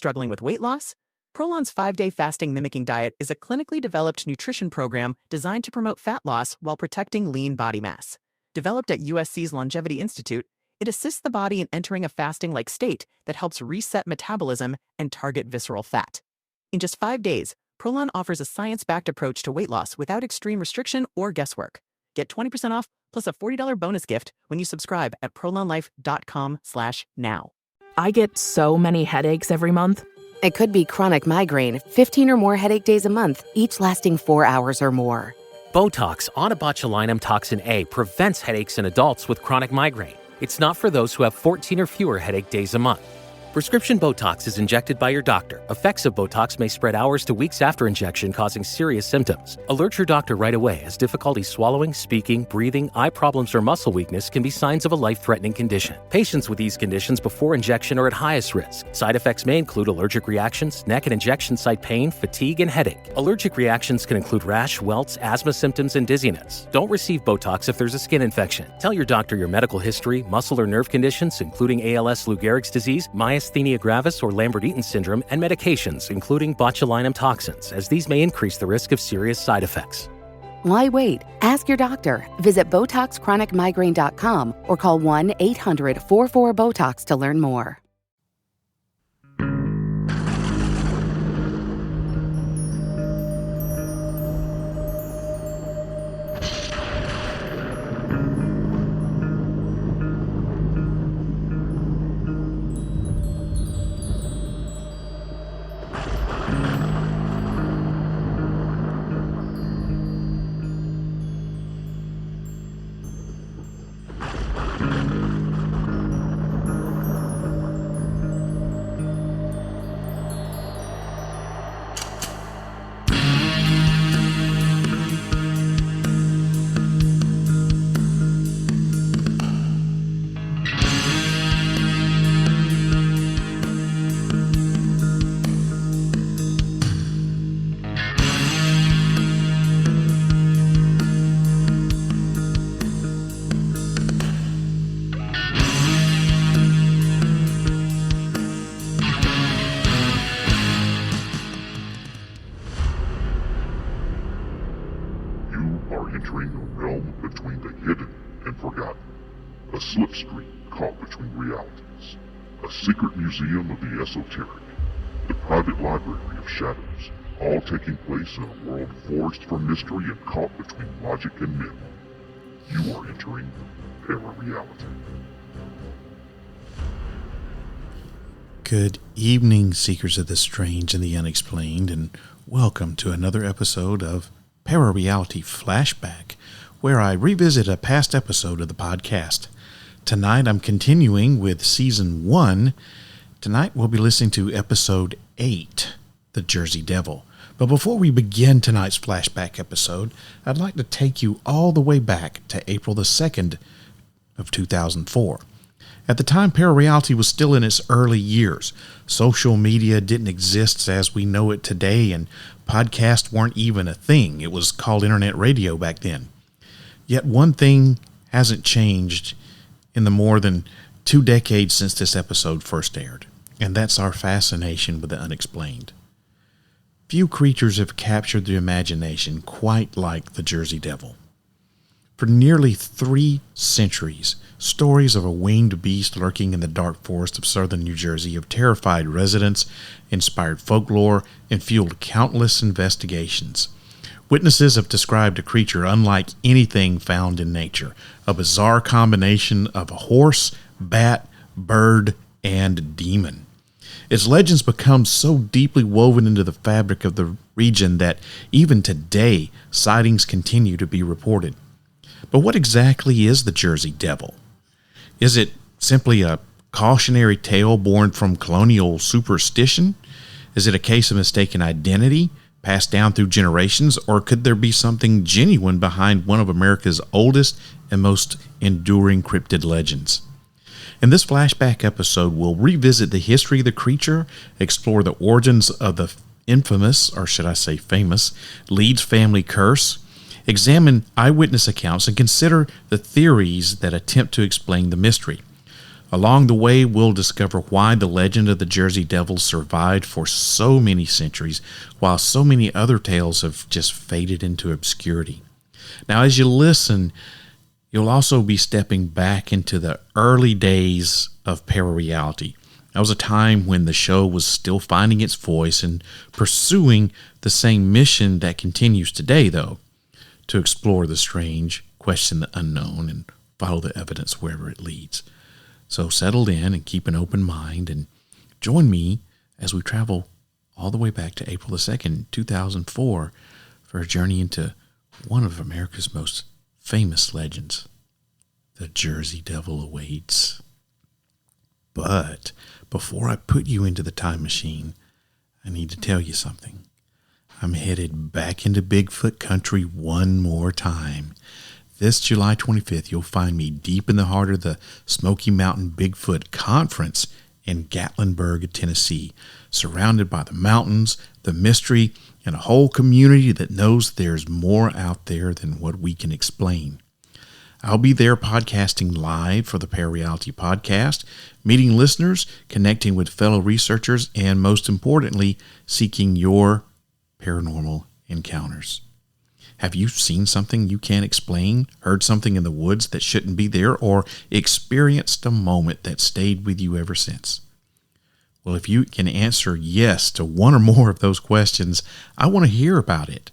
struggling with weight loss? Prolon's 5-day fasting mimicking diet is a clinically developed nutrition program designed to promote fat loss while protecting lean body mass. Developed at USC's Longevity Institute, it assists the body in entering a fasting-like state that helps reset metabolism and target visceral fat. In just 5 days, Prolon offers a science-backed approach to weight loss without extreme restriction or guesswork. Get 20% off plus a $40 bonus gift when you subscribe at prolonlife.com/now. I get so many headaches every month. It could be chronic migraine, 15 or more headache days a month, each lasting 4 hours or more. Botox, onabotulinum toxin A, prevents headaches in adults with chronic migraine. It's not for those who have 14 or fewer headache days a month. Prescription Botox is injected by your doctor. Effects of Botox may spread hours to weeks after injection, causing serious symptoms. Alert your doctor right away, as difficulty swallowing, speaking, breathing, eye problems, or muscle weakness can be signs of a life-threatening condition. Patients with these conditions before injection are at highest risk. Side effects may include allergic reactions, neck and injection site pain, fatigue, and headache. Allergic reactions can include rash, welts, asthma symptoms, and dizziness. Don't receive Botox if there's a skin infection. Tell your doctor your medical history, muscle or nerve conditions, including ALS, Lou Gehrig's disease, myasthenia gravis, or Lambert-Eaton syndrome, and medications, including botulinum toxins, as these may increase the risk of serious side effects. Why wait? Ask your doctor. Visit BotoxChronicMigraine.com or call 1-800-44-BOTOX to learn more. Entering a realm between the hidden and forgotten, a slipstream caught between realities, a secret museum of the esoteric, the private library of shadows, all taking place in a world forged from mystery and caught between logic and myth. You are entering ParaReality. Good evening, seekers of the strange and the unexplained, and welcome to another episode of ParaReality Flashback, where I revisit a past episode of the podcast. Tonight I'm continuing with Season 1. Tonight we'll be listening to Episode 8, The Jersey Devil. But before we begin tonight's flashback episode, I'd like to take you all the way back to April the 2nd of 2004. At the time, ParaReality was still in its early years. Social media didn't exist as we know it today, and podcasts weren't even a thing. It was called internet radio back then. Yet one thing hasn't changed in the more than 2 decades since this episode first aired, and that's our fascination with the unexplained. Few creatures have captured the imagination quite like the Jersey Devil. For nearly 3 centuries, stories of a winged beast lurking in the dark forest of southern New Jersey have terrified residents, inspired folklore, and fueled countless investigations. Witnesses have described a creature unlike anything found in nature, a bizarre combination of a horse, bat, bird, and demon. Its legends become so deeply woven into the fabric of the region that even today, sightings continue to be reported. But what exactly is the Jersey Devil? Is it simply a cautionary tale born from colonial superstition? Is it a case of mistaken identity, passed down through generations, or could there be something genuine behind one of America's oldest and most enduring cryptid legends? In this flashback episode, we'll revisit the history of the creature, explore the origins of the infamous, or should I say famous, Leeds family curse, examine eyewitness accounts, and consider the theories that attempt to explain the mystery. Along the way, we'll discover why the legend of the Jersey Devil survived for so many centuries, while so many other tales have just faded into obscurity. Now, as you listen, you'll also be stepping back into the early days of ParaReality. That was a time when the show was still finding its voice and pursuing the same mission that continues today, though, to explore the strange, question the unknown, and follow the evidence wherever it leads. So settle in and keep an open mind and join me as we travel all the way back to April the 2nd, 2004 for a journey into one of America's most famous legends. The Jersey Devil awaits. But before I put you into the time machine, I need to tell you something. I'm headed back into Bigfoot country one more time. This July 25th, you'll find me deep in the heart of the Smoky Mountain Bigfoot Conference in Gatlinburg, Tennessee, surrounded by the mountains, the mystery, and a whole community that knows there's more out there than what we can explain. I'll be there podcasting live for the ParaReality podcast, meeting listeners, connecting with fellow researchers, and most importantly, seeking your paranormal encounters. Have you seen something you can't explain, heard something in the woods that shouldn't be there, or experienced a moment that stayed with you ever since? Well, if you can answer yes to one or more of those questions, I want to hear about it.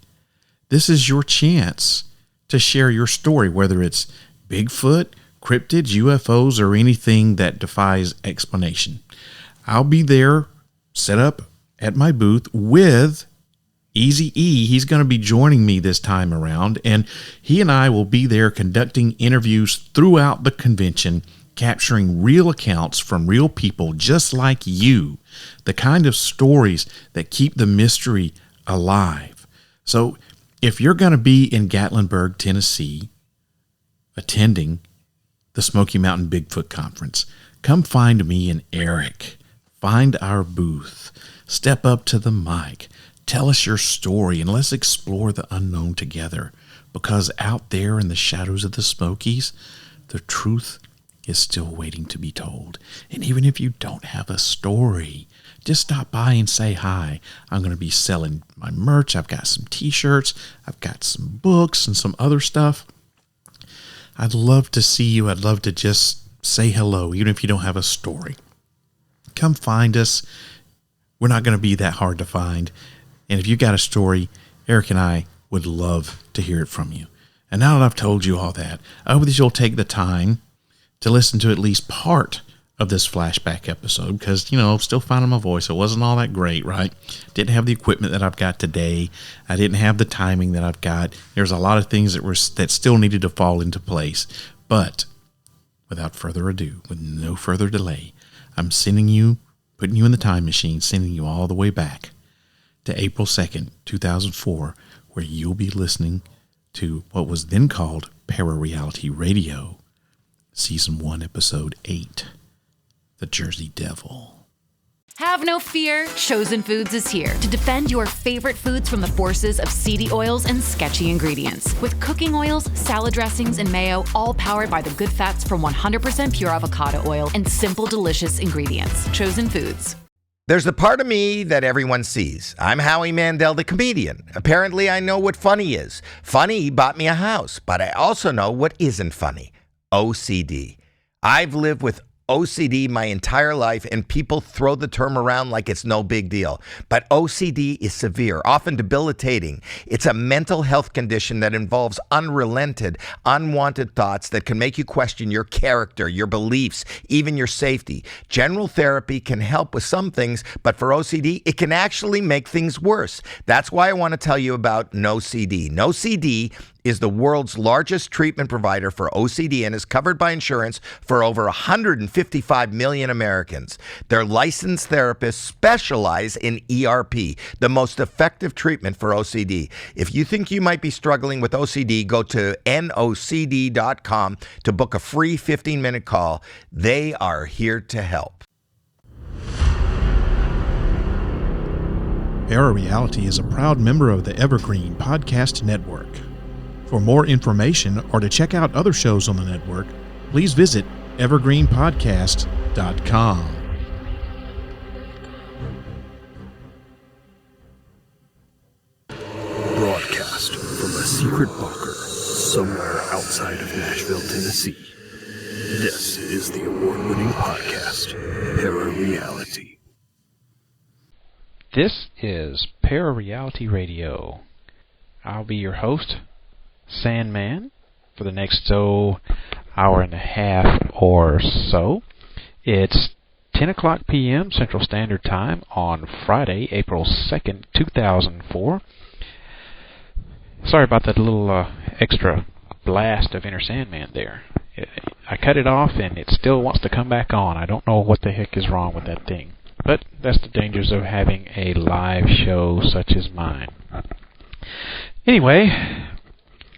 This is your chance to share your story, whether it's Bigfoot, cryptids, UFOs, or anything that defies explanation. I'll be there set up at my booth with Easy E. He's going to be joining me this time around, and he and I will be there conducting interviews throughout the convention, capturing real accounts from real people just like you, the kind of stories that keep the mystery alive. So if you're going to be in Gatlinburg, Tennessee, attending the Smoky Mountain Bigfoot Conference, come find me and Eric. Find our booth. Step up to the mic. Tell us your story, and let's explore the unknown together. Because out there in the shadows of the Smokies, the truth is still waiting to be told. And even if you don't have a story, just stop by and say hi. I'm going to be selling my merch. I've got some t-shirts. I've got some books and some other stuff. I'd love to see you. I'd love to just say hello, even if you don't have a story. Come find us. We're not going to be that hard to find. And if you got a story, Eric and I would love to hear it from you. And now that I've told you all that, I hope that you'll take the time to listen to at least part of this flashback episode, because, still finding my voice. It wasn't all that great, right? Didn't have the equipment that I've got today. I didn't have the timing that I've got. There's a lot of things that still needed to fall into place. But without further ado, with no further delay, I'm putting you in the time machine, sending you all the way back to April 2nd, 2004, where you'll be listening to what was then called ParaReality Radio, Season 1, Episode 8, The Jersey Devil. Have no fear, Chosen Foods is here to defend your favorite foods from the forces of seedy oils and sketchy ingredients. With cooking oils, salad dressings, and mayo, all powered by the good fats from 100% pure avocado oil and simple, delicious ingredients. Chosen Foods. There's the part of me that everyone sees. I'm Howie Mandel, the comedian. Apparently, I know what funny is. Funny bought me a house, but I also know what isn't funny. OCD. I've lived with OCD my entire life, and people throw the term around like it's no big deal. But OCD is severe, often debilitating. It's a mental health condition that involves unrelented, unwanted thoughts that can make you question your character, your beliefs, even your safety. General therapy can help with some things, but for OCD, it can actually make things worse. That's why I want to tell you about NoCD. NoCD is the world's largest treatment provider for OCD and is covered by insurance for over 155 million Americans. Their licensed therapists specialize in ERP, the most effective treatment for OCD. If you think you might be struggling with OCD, go to nocd.com to book a free 15-minute call. They are here to help. ParaReality is a proud member of the Evergreen Podcast Network. For more information or to check out other shows on the network, please visit evergreenpodcast.com. Broadcast from a secret bunker somewhere outside of Nashville, Tennessee. This is the award-winning podcast, ParaReality. This is ParaReality Radio. I'll be your host, Sandman, for the next hour and a half or so. It's 10 o'clock p.m. Central Standard Time on Friday, April 2nd, 2004. Sorry about that little extra blast of Inner Sandman there. I cut it off and it still wants to come back on. I don't know what the heck is wrong with that thing. But that's the dangers of having a live show such as mine. Anyway,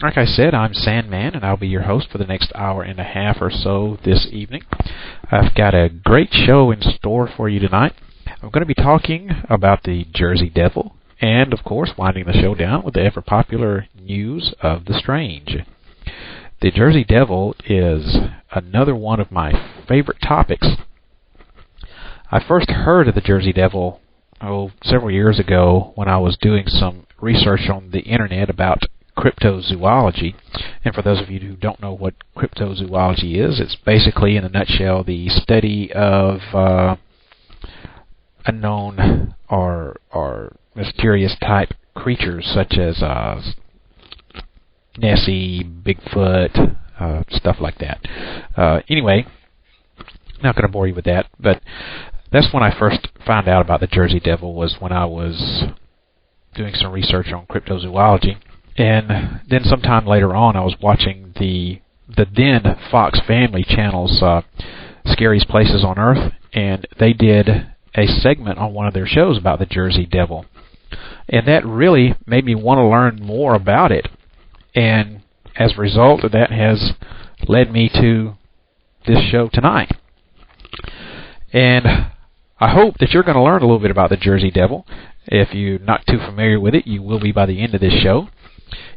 like I said, I'm Sandman, and I'll be your host for the next hour and a half or so this evening. I've got a great show in store for you tonight. I'm going to be talking about the Jersey Devil, and, of course, winding the show down with the ever-popular news of the strange. The Jersey Devil is another one of my favorite topics. I first heard of the Jersey Devil several years ago when I was doing some research on the internet about cryptozoology. And for those of you who don't know what cryptozoology is, it's basically, in a nutshell, the study of unknown or mysterious type creatures such as Nessie, Bigfoot, stuff like that. Anyway, not going to bore you with that, but that's when I first found out about the Jersey Devil, was when I was doing some research on cryptozoology. And then sometime later on, I was watching the then Fox Family Channel's Scariest Places on Earth, and they did a segment on one of their shows about the Jersey Devil. And that really made me want to learn more about it. And as a result, that has led me to this show tonight. And I hope that you're going to learn a little bit about the Jersey Devil. If you're not too familiar with it, you will be by the end of this show.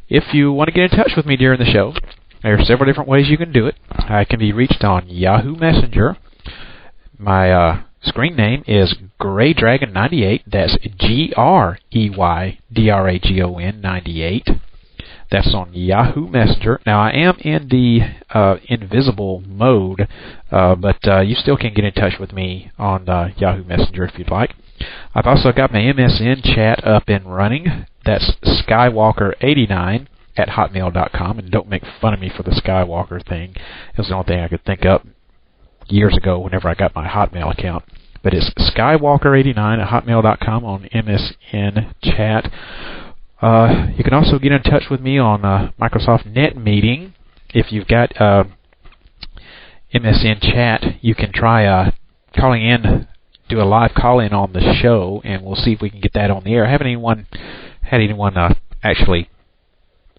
If you want to get in touch with me during the show, there are several different ways you can do it. I can be reached on Yahoo Messenger. My screen name is GreyDragon98. That's GreyDragon 98. That's on Yahoo Messenger. Now, I am in the invisible mode, but you still can get in touch with me on Yahoo Messenger if you'd like. I've also got my MSN chat up and running. That's Skywalker89 at hotmail.com. And don't make fun of me for the Skywalker thing. It was the only thing I could think up years ago whenever I got my Hotmail account. But it's Skywalker89 at hotmail.com on MSN chat. You can also get in touch with me on Microsoft Net Meeting. If you've got MSN chat, you can try calling in, do a live call-in on the show, and we'll see if we can get that on the air. I haven't had anyone actually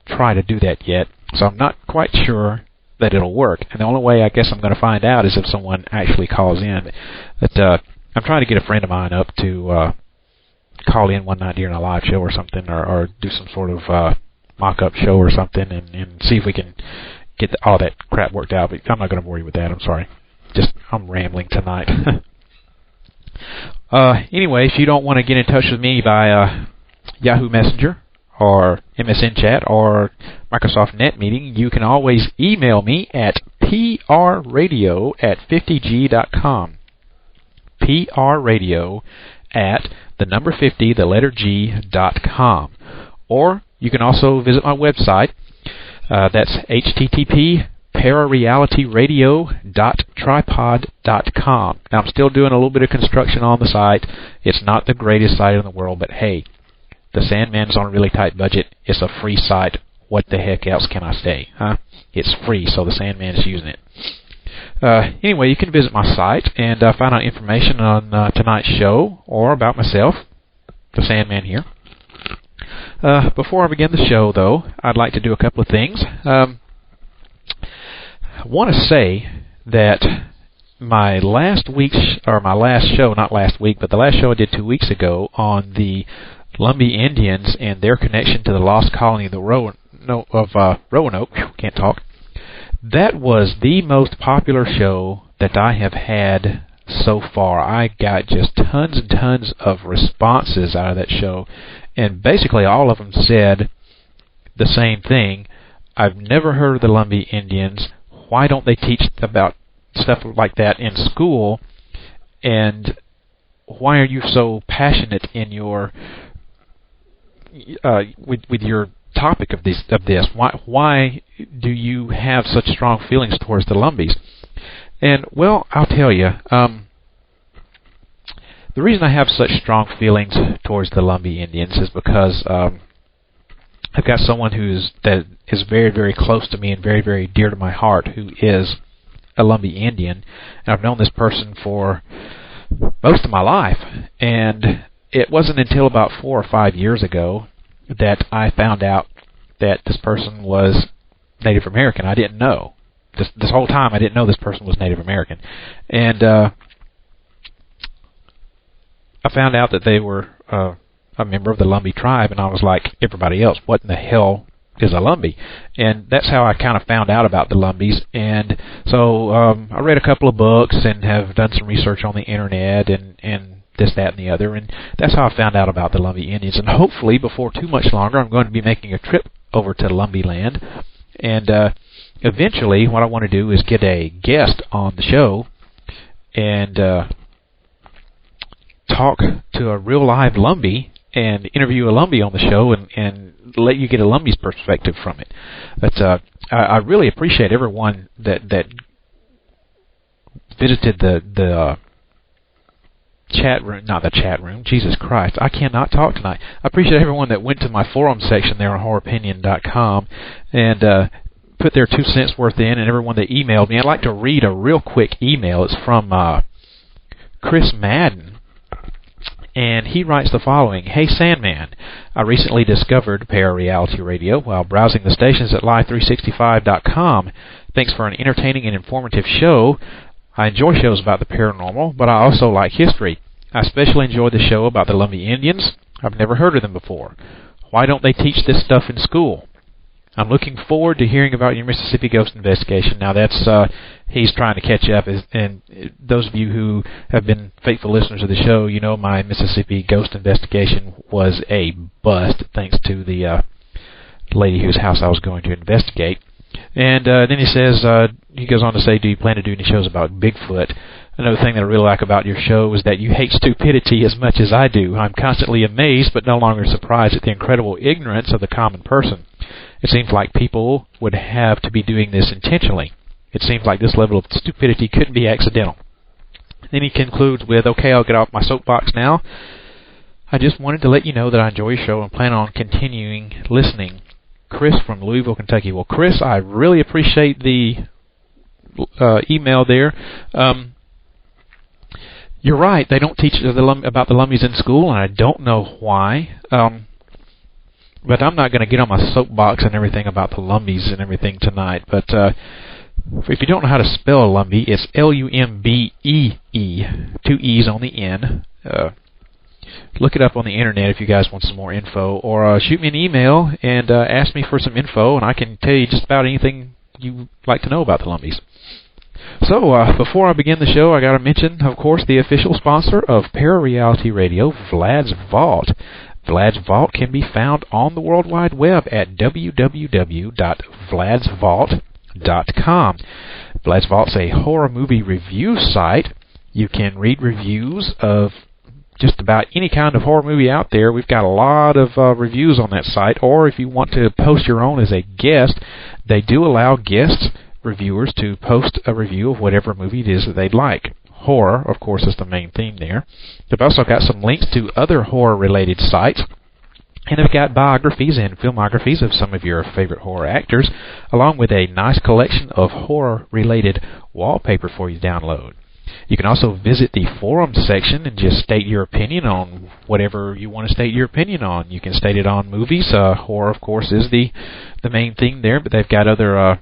try to do that yet, so I'm not quite sure that it'll work. And the only way I guess I'm going to find out is if someone actually calls in. But I'm trying to get a friend of mine up to call in one night during a live show or something, or do some sort of mock-up show or something, and see if we can get all that crap worked out. But I'm not going to bore you with that. I'm sorry. I'm rambling tonight. Anyway, if you don't want to get in touch with me by Yahoo Messenger or MSN chat or Microsoft Net Meeting, you can always email me at prradio@50g.com. prradio@50g.com. Or you can also visit my website. That's http://pararealityradio.tripod.com. Now, I'm still doing a little bit of construction on the site. It's not the greatest site in the world, but hey, the Sandman's on a really tight budget. It's a free site. What the heck else can I say? Huh? It's free, so the Sandman is using it. Anyway, you can visit my site and find out information on tonight's show or about myself, the Sandman here. Before I begin the show, though, I'd like to do a couple of things. I want to say that my last show, not last week, but the last show I did 2 weeks ago on the Lumbee Indians and their connection to the lost colony of the Roanoke, can't talk. That was the most popular show that I have had so far. I got just tons and tons of responses out of that show, and basically all of them said the same thing. I've never heard of the Lumbee Indians. Why don't they teach about stuff like that in school? And why are you so passionate in your with your topic of this? Why do you have such strong feelings towards the Lumbees? And well, I'll tell you, the reason I have such strong feelings towards the Lumbee Indians is because I've got someone that is very, very close to me and very, very dear to my heart, who is a Lumbee Indian, and I've known this person for most of my life. And it wasn't until about 4 or 5 years ago that I found out that this person was Native American. I didn't know. This whole time I didn't know this person was Native American. And I found out that they were a member of the Lumbee tribe, and I was like everybody else, what in the hell is a Lumbee? And that's how I kind of found out about the Lumbees. And so I read a couple of books and have done some research on the internet and this, that, and the other, and that's how I found out about the Lumbee Indians. And hopefully before too much longer I'm going to be making a trip over to Lumbee land, and eventually what I want to do is get a guest on the show and talk to a real live Lumbee and interview a Lumbee on the show and let you get a Lumbee's perspective from it. But I really appreciate everyone that visited the chat room, not the chat room, Jesus Christ, I cannot talk tonight. I appreciate everyone that went to my forum section there on horroropinion.com and put their 2 cents worth in, and everyone that emailed me. I'd like to read a real quick email. It's from Chris Madden. And he writes the following: Hey Sandman, I recently discovered ParaReality Radio while browsing the stations at live365.com. Thanks for an entertaining and informative show. I enjoy shows about the paranormal, but I also like history. I especially enjoyed the show about the Lumbee Indians. I've never heard of them before. Why don't they teach this stuff in school? I'm looking forward to hearing about your Mississippi ghost investigation. Now that's he's trying to catch up, and those of you who have been faithful listeners of the show, you know my Mississippi ghost investigation was a bust, thanks to the lady whose house I was going to investigate. And then he goes on to say, do you plan to do any shows about Bigfoot? Another thing that I really like about your show is that you hate stupidity as much as I do. I'm constantly amazed but no longer surprised at the incredible ignorance of the common person. It seems like people would have to be doing this intentionally. It seems like this level of stupidity couldn't be accidental. Then he concludes with, okay, I'll get off my soapbox now. I just wanted to let you know that I enjoy your show and plan on continuing listening. Chris from Louisville, Kentucky. Well, Chris, I really appreciate the email there. You're right. They don't teach about the Lumbees in school, and I don't know why. But I'm not going to get on my soapbox and everything about the Lumbees and everything tonight. But if you don't know how to spell a Lumbee, it's Lumbee, 2 E's on the N. Look it up on the internet if you guys want some more info, or shoot me an email and ask me for some info, and I can tell you just about anything you'd like to know about the Lumbees. So, before I begin the show, I got to mention, of course, the official sponsor of ParaReality Radio, Vlad's Vault. Vlad's Vault can be found on the World Wide Web at www.vladsvault.com. Vlad's Vault's a horror movie review site. You can read reviews of just about any kind of horror movie out there. We've got a lot of reviews on that site, or if you want to post your own as a guest, they do allow guest reviewers to post a review of whatever movie it is that they'd like. Horror, of course, is the main theme there. They've also got some links to other horror-related sites, and they've got biographies and filmographies of some of your favorite horror actors, along with a nice collection of horror-related wallpaper for you to download. You can also visit the forum section and just state your opinion on whatever you want to state your opinion on. You can state it on movies. Horror, of course, is the main thing there, but they've got other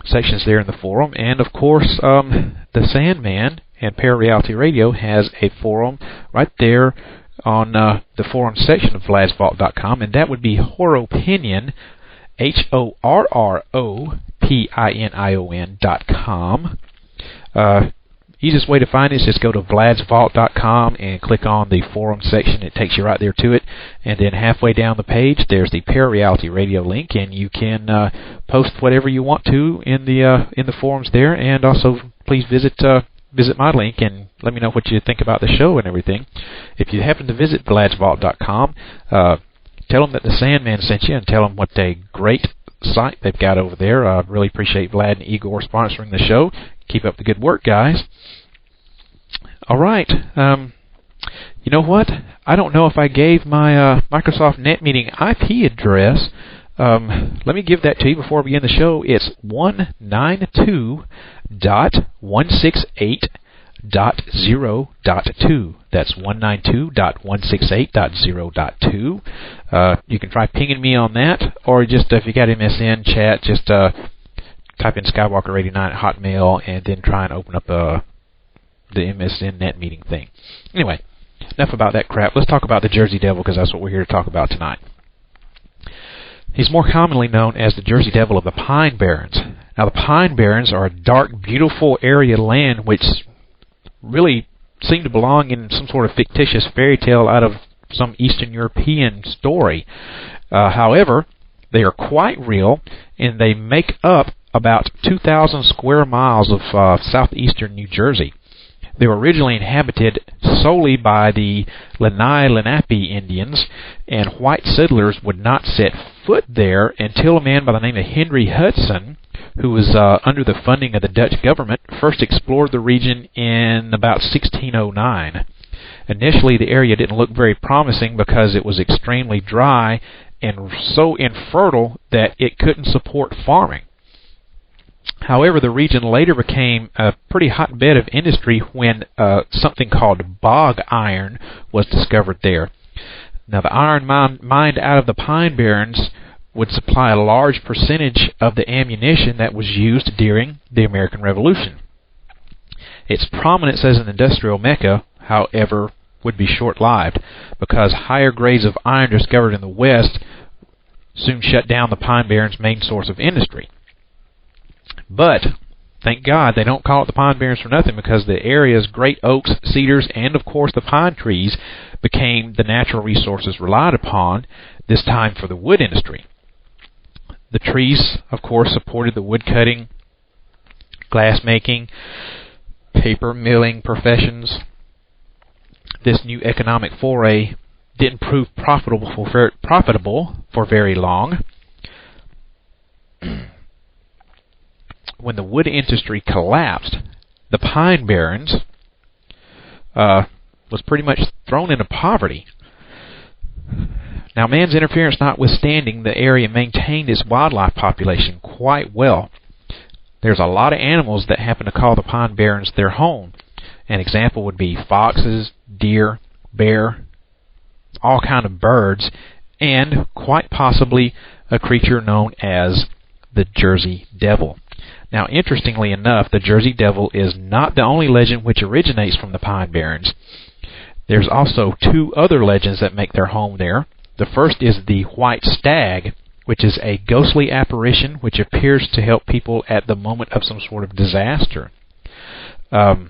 sections there in the forum. And, of course, the Sandman and ParaReality Radio has a forum right there on the forum section of vladsvault.com, and that would be Horroropinion, HORROPINION.com. PINION.com. Easiest way to find us is go to vladsvault.com and click on the forum section. It takes you right there to it. And then halfway down the page, there's the ParaReality Radio link, and you can post whatever you want to in the forums there. And also, please visit my link and let me know what you think about the show and everything. If you happen to visit vladsvault.com, tell them that the Sandman sent you, and tell them what a great site they've got over there. I really appreciate Vlad and Igor sponsoring the show. Keep up the good work, guys. All right. You know what? I don't know if I gave my Microsoft NetMeeting IP address. Let me give that to you before we begin the show. It's 192.168.0.2. That's 192.168.0.2. You can try pinging me on that, or just if you got MSN chat, just type in Skywalker89 at Hotmail, and then try and open up the MSN NetMeeting thing. Anyway, enough about that crap. Let's talk about the Jersey Devil, because that's what we're here to talk about tonight. He's more commonly known as the Jersey Devil of the Pine Barrens. Now, the Pine Barrens are a dark, beautiful area of land which really seem to belong in some sort of fictitious fairy tale out of some Eastern European story. However, they are quite real, and they make up about 2,000 square miles of southeastern New Jersey. They were originally inhabited solely by the Lenape Indians, and white settlers would not set foot there until a man by the name of Henry Hudson, who was under the funding of the Dutch government, first explored the region in about 1609. Initially, the area didn't look very promising because it was extremely dry and so infertile that it couldn't support farming. However, the region later became a pretty hotbed of industry when something called bog iron was discovered there. Now, the iron mined out of the Pine Barrens would supply a large percentage of the ammunition that was used during the American Revolution. Its prominence as an industrial mecca, however, would be short-lived, because higher grades of iron discovered in the West soon shut down the Pine Barrens' main source of industry. But, thank God, they don't call it the Pine Barrens for nothing, because the area's great oaks, cedars, and of course the pine trees became the natural resources relied upon, this time for the wood industry. The trees, of course, supported the wood cutting, glass making, paper milling professions. This new economic foray didn't prove profitable for very long. When the wood industry collapsed, the Pine Barrens was pretty much thrown into poverty. Now, man's interference notwithstanding, the area maintained its wildlife population quite well. There's a lot of animals that happen to call the Pine Barrens their home. An example would be foxes, deer, bear, all kind of birds, and quite possibly a creature known as the Jersey Devil. Now, interestingly enough, the Jersey Devil is not the only legend which originates from the Pine Barrens. There's also two other legends that make their home there. The first is the White Stag, which is a ghostly apparition which appears to help people at the moment of some sort of disaster. For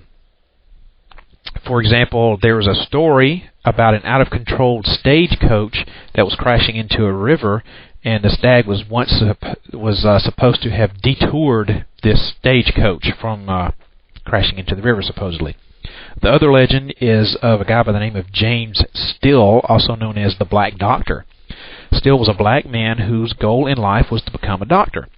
example, there was a story about an out-of-control stagecoach that was crashing into a river, and the stag was once supposed to have detoured this stagecoach from crashing into the river, supposedly. The other legend is of a guy by the name of James Still, also known as the Black Doctor. Still was a black man whose goal in life was to become a doctor.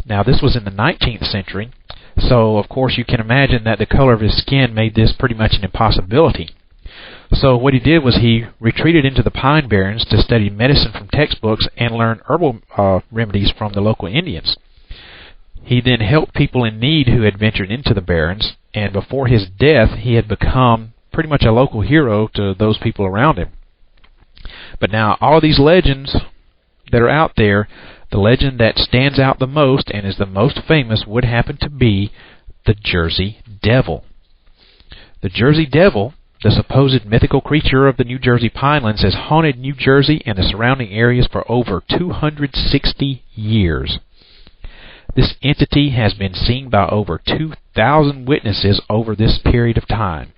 Now, this was in the 19th century, so of course you can imagine that the color of his skin made this pretty much an impossibility. So what he did was he retreated into the Pine Barrens to study medicine from textbooks and learn herbal remedies from the local Indians. He then helped people in need who had ventured into the Barrens, and before his death he had become pretty much a local hero to those people around him. But now, all of these legends that are out there, the legend that stands out the most and is the most famous would happen to be the Jersey Devil. The Jersey Devil, the supposed mythical creature of the New Jersey Pinelands, has haunted New Jersey and the surrounding areas for over 260 years. This entity has been seen by over 2,000 witnesses over this period of time.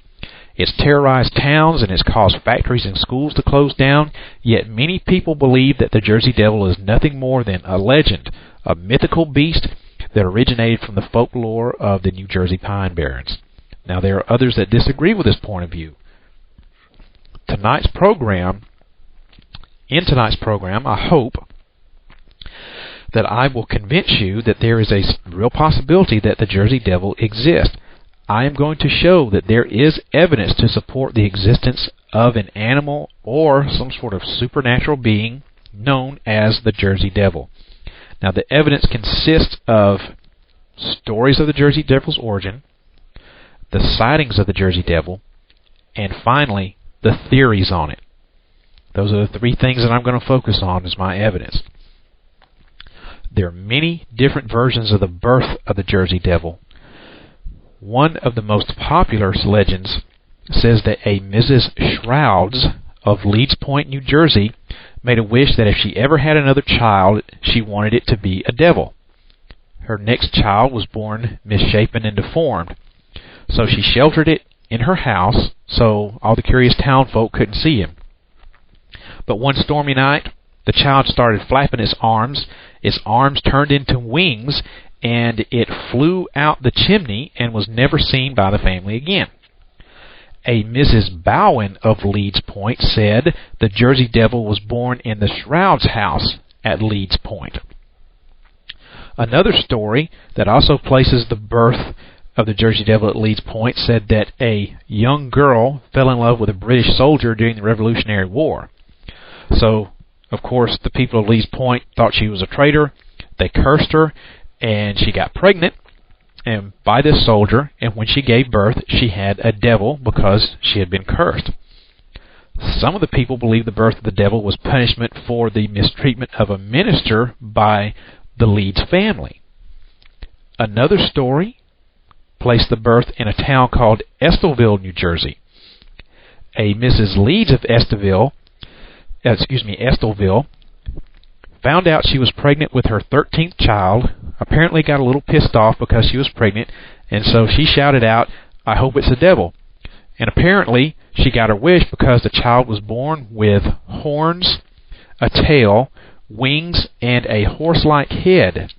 It's terrorized towns and has caused factories and schools to close down, yet many people believe that the Jersey Devil is nothing more than a legend, a mythical beast that originated from the folklore of the New Jersey Pine Barrens. Now, there are others that disagree with this point of view. In tonight's program, I hope that I will convince you that there is a real possibility that the Jersey Devil exists. I am going to show that there is evidence to support the existence of an animal or some sort of supernatural being known as the Jersey Devil. Now, the evidence consists of stories of the Jersey Devil's origin, the sightings of the Jersey Devil, and finally, the theories on it. Those are the three things that I'm going to focus on as my evidence. There are many different versions of the birth of the Jersey Devil. One of the most popular legends says that a Mrs. Shrouds of Leeds Point, New Jersey, made a wish that if she ever had another child, she wanted it to be a devil. Her next child was born misshapen and deformed, so she sheltered it in her house so all the curious townfolk couldn't see him. But one stormy night, the child started flapping its arms turned into wings, and it flew out the chimney and was never seen by the family again. A Mrs. Bowen of Leeds Point said the Jersey Devil was born in the Shrouds' house at Leeds Point. Another story that also places the birth of the Jersey Devil at Leeds Point said that a young girl fell in love with a British soldier during the Revolutionary War. So, of course, the people of Leeds Point thought she was a traitor. They cursed her, and she got pregnant by this soldier, and when she gave birth, she had a devil because she had been cursed. Some of the people believe the birth of the devil was punishment for the mistreatment of a minister by the Leeds family. Another story placed the birth in a town called Estelville, New Jersey. A Mrs. Leeds of Estelville found out she was pregnant with her 13th child, apparently got a little pissed off because she was pregnant, and so she shouted out, "I hope it's a devil." And apparently she got her wish because the child was born with horns, a tail, wings, and a horse-like head.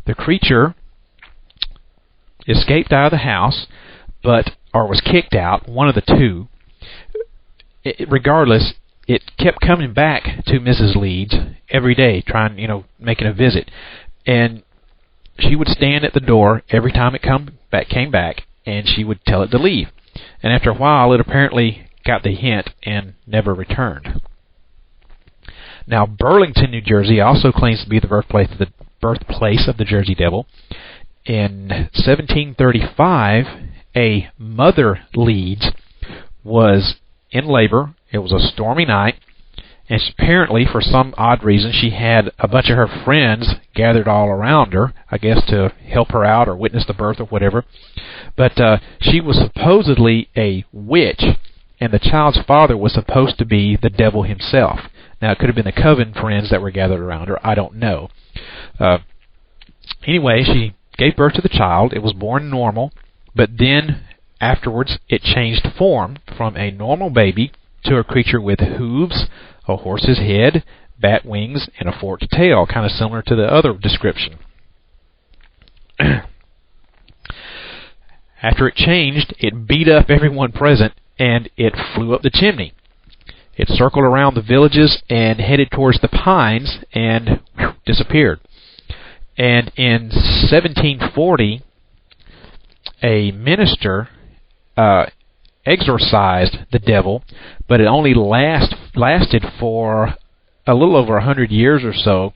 The creature escaped out of the house, or was kicked out, one of the two. Regardless, it kept coming back to Mrs. Leeds every day, making a visit. And she would stand at the door every time it came back, and she would tell it to leave. And after a while, it apparently got the hint and never returned. Now, Burlington, New Jersey, also claims to be the birthplace of the Jersey Devil. In 1735, a Mother Leeds was in labor. It was a stormy night, and apparently, for some odd reason, she had a bunch of her friends gathered all around her, I guess to help her out or witness the birth or whatever. But she was supposedly a witch, and the child's father was supposed to be the devil himself. Now, it could have been the coven friends that were gathered around her. I don't know. Anyway, she gave birth to the child. It was born normal, but then afterwards it changed form from a normal baby to a creature with hooves, a horse's head, bat wings, and a forked tail, kind of similar to the other description. After it changed, it beat up everyone present, and it flew up the chimney. It circled around the villages and headed towards the pines and disappeared. And in 1740, a minister exorcised the devil, but it only lasted for a little over 100 years or so.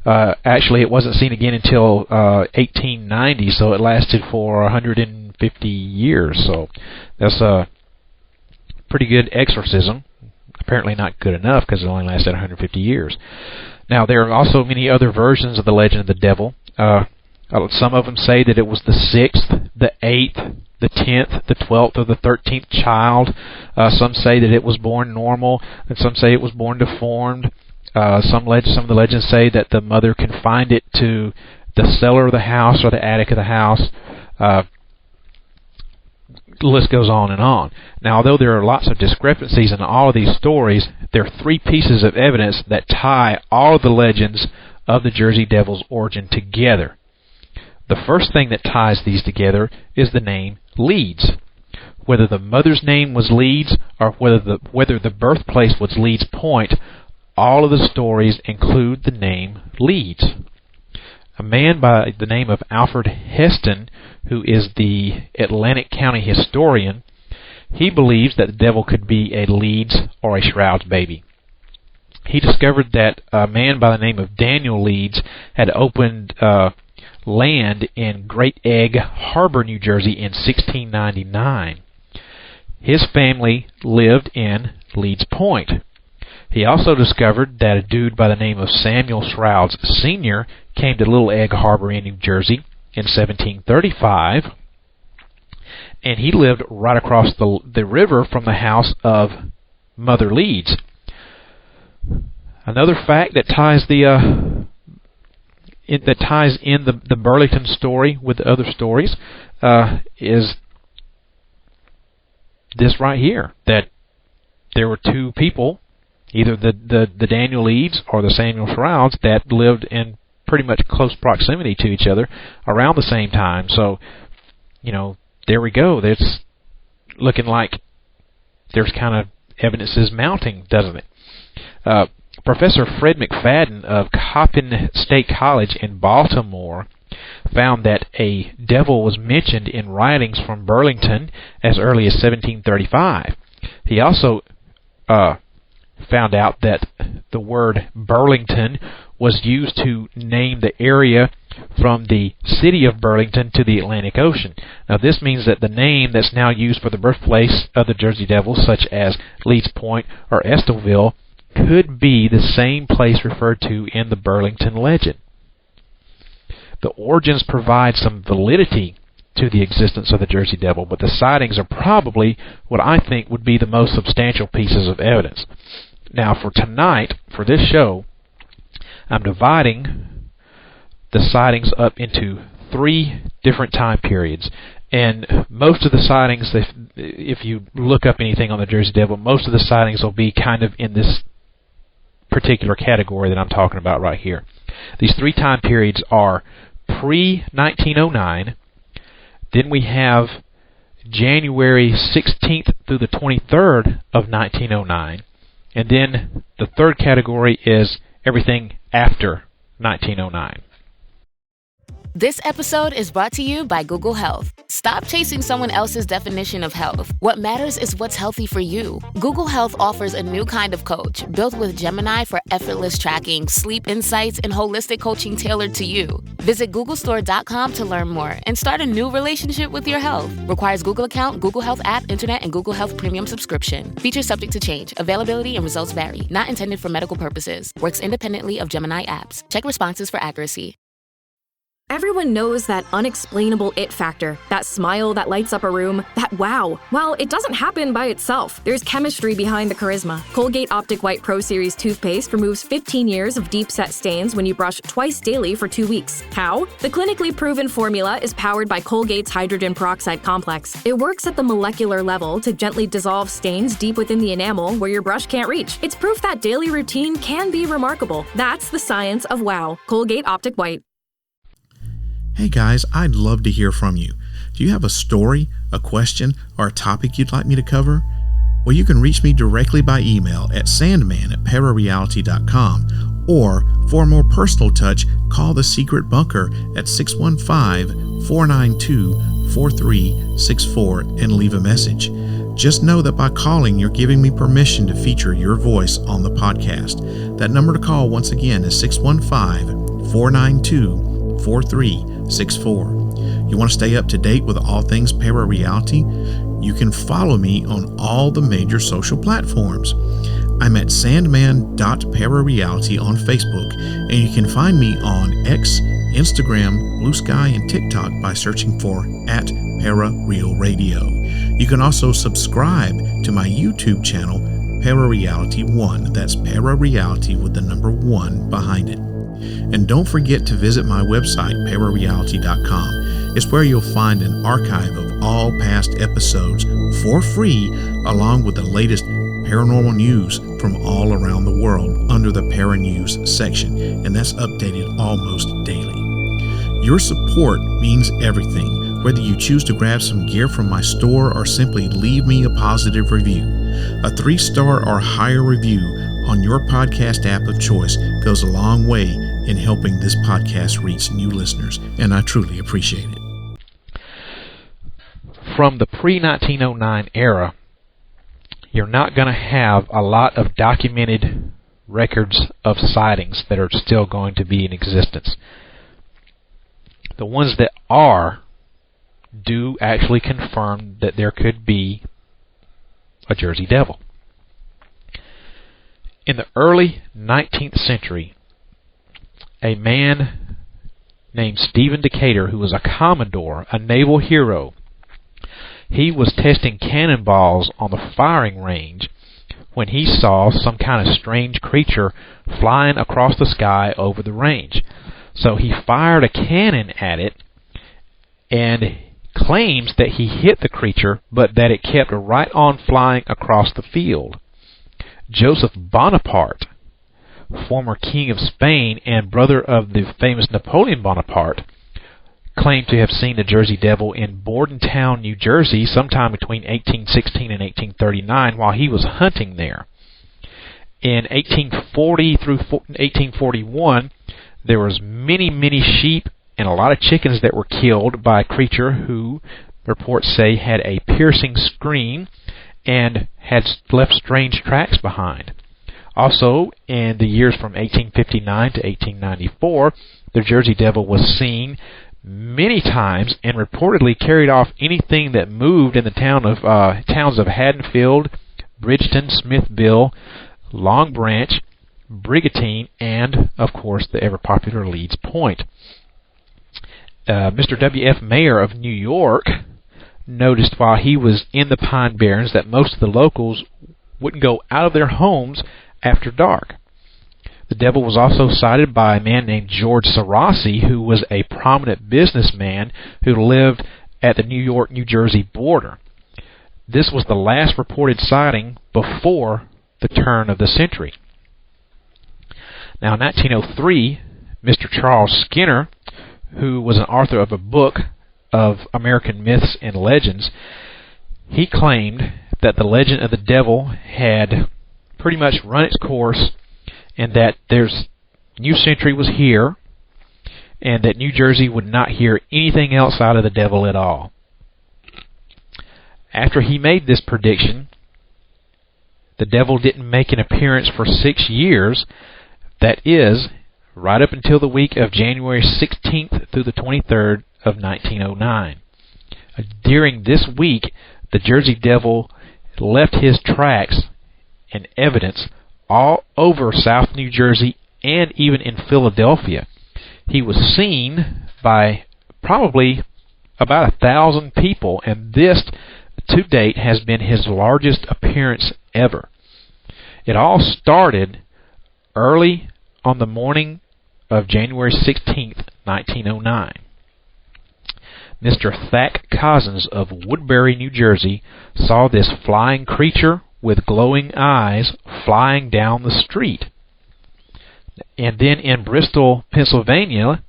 Actually, it wasn't seen again until 1890, so it lasted for 150 years. So that's a pretty good exorcism. Apparently not good enough because it only lasted 150 years. Now, there are also many other versions of the legend of the devil. Some of them say that it was the 6th, the 8th, the 10th, the 12th, or the 13th child. Some say that it was born normal, and some say it was born deformed. Some of the legends say that the mother confined it to the cellar of the house or the attic of the house. The list goes on and on. Now, although there are lots of discrepancies in all of these stories, there are three pieces of evidence that tie all of the legends of the Jersey Devil's origin together. The first thing that ties these together is the name Leeds. Whether the mother's name was Leeds or whether the birthplace was Leeds Point, all of the stories include the name Leeds. A man by the name of Alfred Heston, who is the Atlantic County historian, he believes that the devil could be a Leeds or a Shrouds baby. He discovered that a man by the name of Daniel Leeds had opened land in Great Egg Harbor, New Jersey in 1699. His family lived in Leeds Point. He also discovered that a dude by the name of Samuel Shrouds Sr. came to Little Egg Harbor in New Jersey in 1735, and he lived right across the river from the house of Mother Leeds. Another fact that ties in the Burlington story with the other stories is this right here, that there were two people, either the Daniel Leeds or the Samuel Shrouds, that lived in pretty much close proximity to each other around the same time. So, there we go. It's looking like there's kind of evidence is mounting, doesn't it? Professor Fred McFadden of Coppin State College in Baltimore found that a devil was mentioned in writings from Burlington as early as 1735. He also found out that the word Burlington was used to name the area from the city of Burlington to the Atlantic Ocean. Now, this means that the name that's now used for the birthplace of the Jersey Devil, such as Leeds Point or Estelville, could be the same place referred to in the Burlington legend. The origins provide some validity to the existence of the Jersey Devil, but the sightings are probably what I think would be the most substantial pieces of evidence. Now, for tonight, for this show, I'm dividing the sightings up into 3 different time periods. And most of the sightings, if you look up anything on the Jersey Devil, most of the sightings will be kind of in this particular category that I'm talking about right here. These 3 time periods are pre-1909, then we have January 16th through the 23rd of 1909, and then the third category is everything after 1909. This episode is brought to you by Google Health. Stop chasing someone else's definition of health. What matters is what's healthy for you. Google Health offers a new kind of coach built with Gemini for effortless tracking, sleep insights, and holistic coaching tailored to you. Visit googlestore.com to learn more and start a new relationship with your health. Requires Google account, Google Health app, internet, and Google Health premium subscription. Features subject to change. Availability and results vary. Not intended for medical purposes. Works independently of Gemini apps. Check responses for accuracy. Everyone knows that unexplainable it factor, that smile that lights up a room, that wow. Well, it doesn't happen by itself. There's chemistry behind the charisma. Colgate Optic White Pro Series toothpaste removes 15 years of deep-set stains when you brush twice daily for 2 weeks. How? The clinically proven formula is powered by Colgate's hydrogen peroxide complex. It works at the molecular level to gently dissolve stains deep within the enamel where your brush can't reach. It's proof that daily routine can be remarkable. That's the science of wow. Colgate Optic White. Hey guys, I'd love to hear from you. Do you have a story, a question, or a topic you'd like me to cover? Well, you can reach me directly by email at sandman@parareality.com, or for a more personal touch, call the Secret Bunker at 615-492-4364 and leave a message. Just know that by calling, you're giving me permission to feature your voice on the podcast. That number to call once again is 615-492-4364. You want to stay up to date with all things ParaReality? You can follow me on all the major social platforms. I'm at sandman.parareality on Facebook, and you can find me on X, Instagram, Blue Sky, and TikTok by searching for @ParaRealRadio. You can also subscribe to my YouTube channel, ParaReality 1. That's ParaReality with the number 1 behind it. And don't forget to visit my website, ParaReality.com. It's where you'll find an archive of all past episodes for free, along with the latest paranormal news from all around the world under the Para News section, and that's updated almost daily. Your support means everything, whether you choose to grab some gear from my store or simply leave me a positive review. A 3-star or higher review on your podcast app of choice goes a long way in helping this podcast reach new listeners, and I truly appreciate it. From the pre-1909 era, you're not going to have a lot of documented records of sightings that are still going to be in existence. The ones that are do actually confirm that there could be a Jersey Devil. In the early 19th century, a man named Stephen Decatur, who was a commodore, a naval hero, he was testing cannonballs on the firing range when he saw some kind of strange creature flying across the sky over the range. So he fired a cannon at it and claims that he hit the creature, but that it kept right on flying across the field. Joseph Bonaparte, former king of Spain and brother of the famous Napoleon Bonaparte, claimed to have seen the Jersey Devil in Bordentown, New Jersey, sometime between 1816 and 1839 while he was hunting there. In 1840 through 1841, there was many sheep and a lot of chickens that were killed by a creature who, reports say, had a piercing scream and had left strange tracks behind. Also, in the years from 1859 to 1894, the Jersey Devil was seen many times and reportedly carried off anything that moved in the towns of Haddonfield, Bridgeton, Smithville, Long Branch, Brigantine, and, of course, the ever-popular Leeds Point. Mr. W.F. Mayer of New York noticed while he was in the Pine Barrens that most of the locals wouldn't go out of their homes after dark. The devil was also sighted by a man named George Sarossi, who was a prominent businessman who lived at the New York-New Jersey border. This was the last reported sighting before the turn of the century. Now, in 1903, Mr. Charles Skinner, who was an author of a book of American myths and legends, he claimed that the legend of the devil had pretty much run its course, and that New Century was here, and that New Jersey would not hear anything else out of the devil at all. After he made this prediction, the devil didn't make an appearance for 6 years. That is, right up until the week of January 16th through the 23rd of 1909. During this week, the Jersey Devil left his tracks and evidence all over South New Jersey and even in Philadelphia. He was seen by probably about 1,000 people, and this, to date, has been his largest appearance ever. It all started early on the morning of January 16th, 1909. Mr. Thack Cozzens of Woodbury, New Jersey, saw this flying creature with glowing eyes flying down the street. And then in Bristol, Pennsylvania,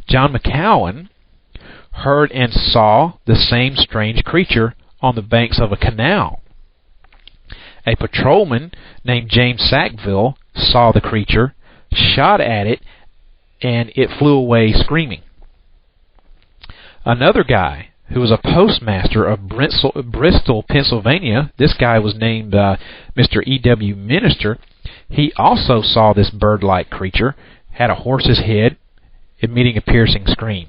John McCowan heard and saw the same strange creature on the banks of a canal. A patrolman named James Sackville saw the creature, shot at it, and it flew away screaming. Another guy who was a postmaster of Bristol, Pennsylvania, this guy was named Mr. E.W. Minister, he also saw this bird-like creature, had a horse's head, emitting a piercing scream.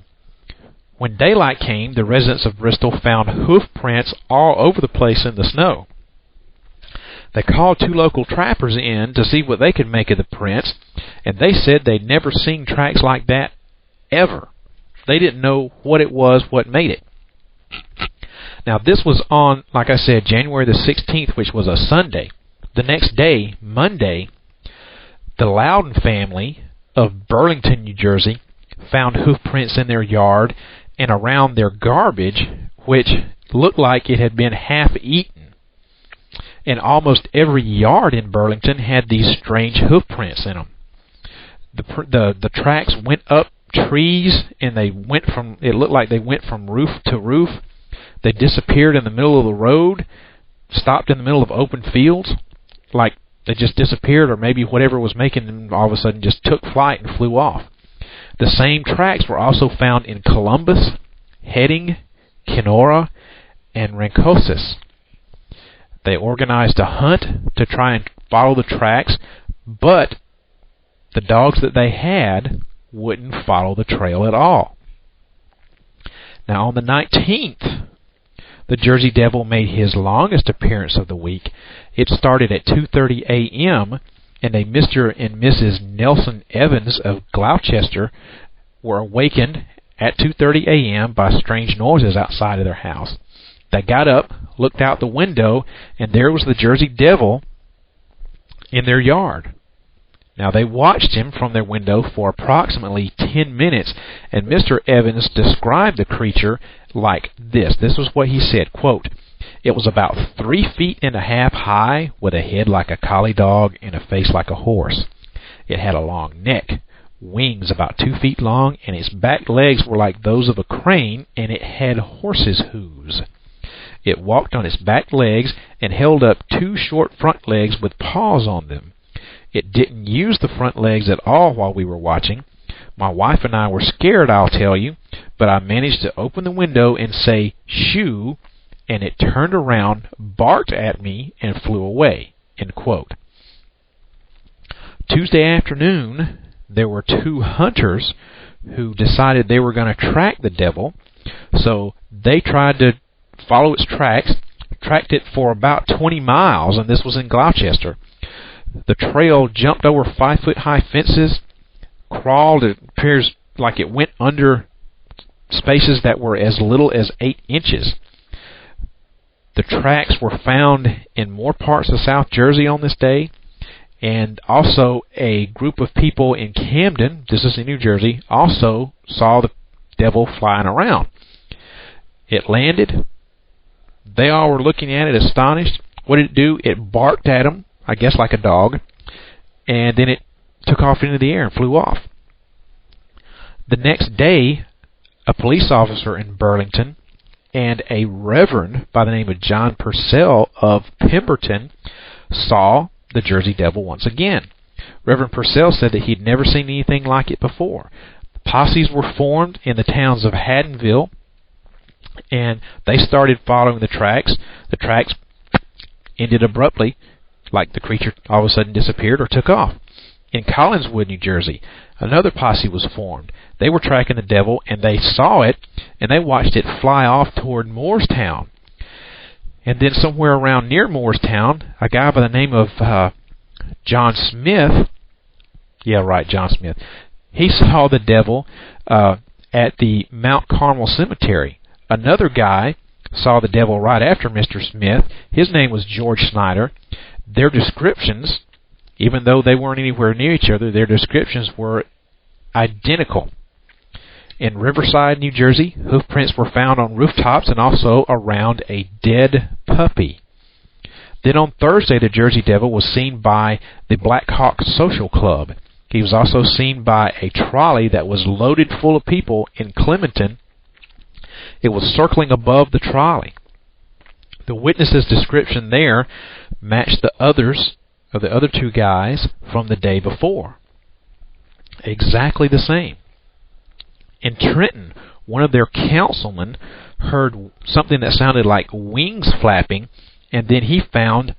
When daylight came, the residents of Bristol found hoof prints all over the place in the snow. They called 2 local trappers in to see what they could make of the prints, and they said they'd never seen tracks like that ever. They didn't know what it was, what made it. Now, this was on, like I said, January the 16th, which was a Sunday. The next day, Monday, the Loudon family of Burlington, New Jersey, found hoof prints in their yard and around their garbage, which looked like it had been half eaten. And almost every yard in Burlington had these strange hoof prints in them. The tracks went up trees, and it looked like they went from roof to roof. They disappeared in the middle of the road, stopped in the middle of open fields, like they just disappeared, or maybe whatever was making them all of a sudden just took flight and flew off. The same tracks were also found in Columbus, Heading, Kenora, and Rancosis. They organized a hunt to try and follow the tracks, but the dogs that they had wouldn't follow the trail at all. Now, on the 19th, the Jersey Devil made his longest appearance of the week. It started at 2:30 a.m., and a Mr. and Mrs. Nelson Evans of Gloucester were awakened at 2:30 a.m. by strange noises outside of their house. They got up, looked out the window, and there was the Jersey Devil in their yard. Now, they watched him from their window for approximately 10 minutes, and Mr. Evans described the creature like this. This was what he said, quote, "It was about 3.5 feet high, with a head like a collie dog and a face like a horse. It had a long neck, wings about 2 feet long, and its back legs were like those of a crane, and it had horse's hooves. It walked on its back legs and held up 2 short front legs with paws on them. It didn't use the front legs at all while we were watching. My wife and I were scared, I'll tell you, but I managed to open the window and say, 'Shoo,' and it turned around, barked at me, and flew away." End quote. Tuesday afternoon, there were 2 hunters who decided they were going to track the devil, so they tried to follow its tracks, tracked it for about 20 miles, and this was in Gloucester. The trail jumped over 5-foot-high fences, crawled, it appears like it went under spaces that were as little as 8 inches. The tracks were found in more parts of South Jersey on this day, and also a group of people in Camden, this is in New Jersey, also saw the devil flying around. It landed. They all were looking at it astonished. What did it do? It barked at them, I guess like a dog, and then it took off into the air and flew off. The next day, a police officer in Burlington and a reverend by the name of John Purcell of Pemberton saw the Jersey Devil once again. Reverend Purcell said that he'd never seen anything like it before. Posses were formed in the towns of Haddonville, and they started following the tracks. The tracks ended abruptly, like the creature all of a sudden disappeared or took off. In Collinswood, New Jersey, another posse was formed. They were tracking the devil, and they saw it, and they watched it fly off toward Moorestown. And then somewhere around near Moorestown, a guy by the name of John Smith, John Smith, he saw the devil at the Mount Carmel Cemetery. Another guy saw the devil right after Mr. Smith. His name was George Snyder. Their descriptions, even though they weren't anywhere near each other, their descriptions were identical. In Riverside, New Jersey, hoof prints were found on rooftops and also around a dead puppy. Then on Thursday, the Jersey Devil was seen by the Black Hawk Social Club. He was also seen by a trolley that was loaded full of people in Clementon. It was circling above the trolley. The witness's description there matched the others of the other 2 guys from the day before. Exactly the same. In Trenton, one of their councilmen heard something that sounded like wings flapping, and then he found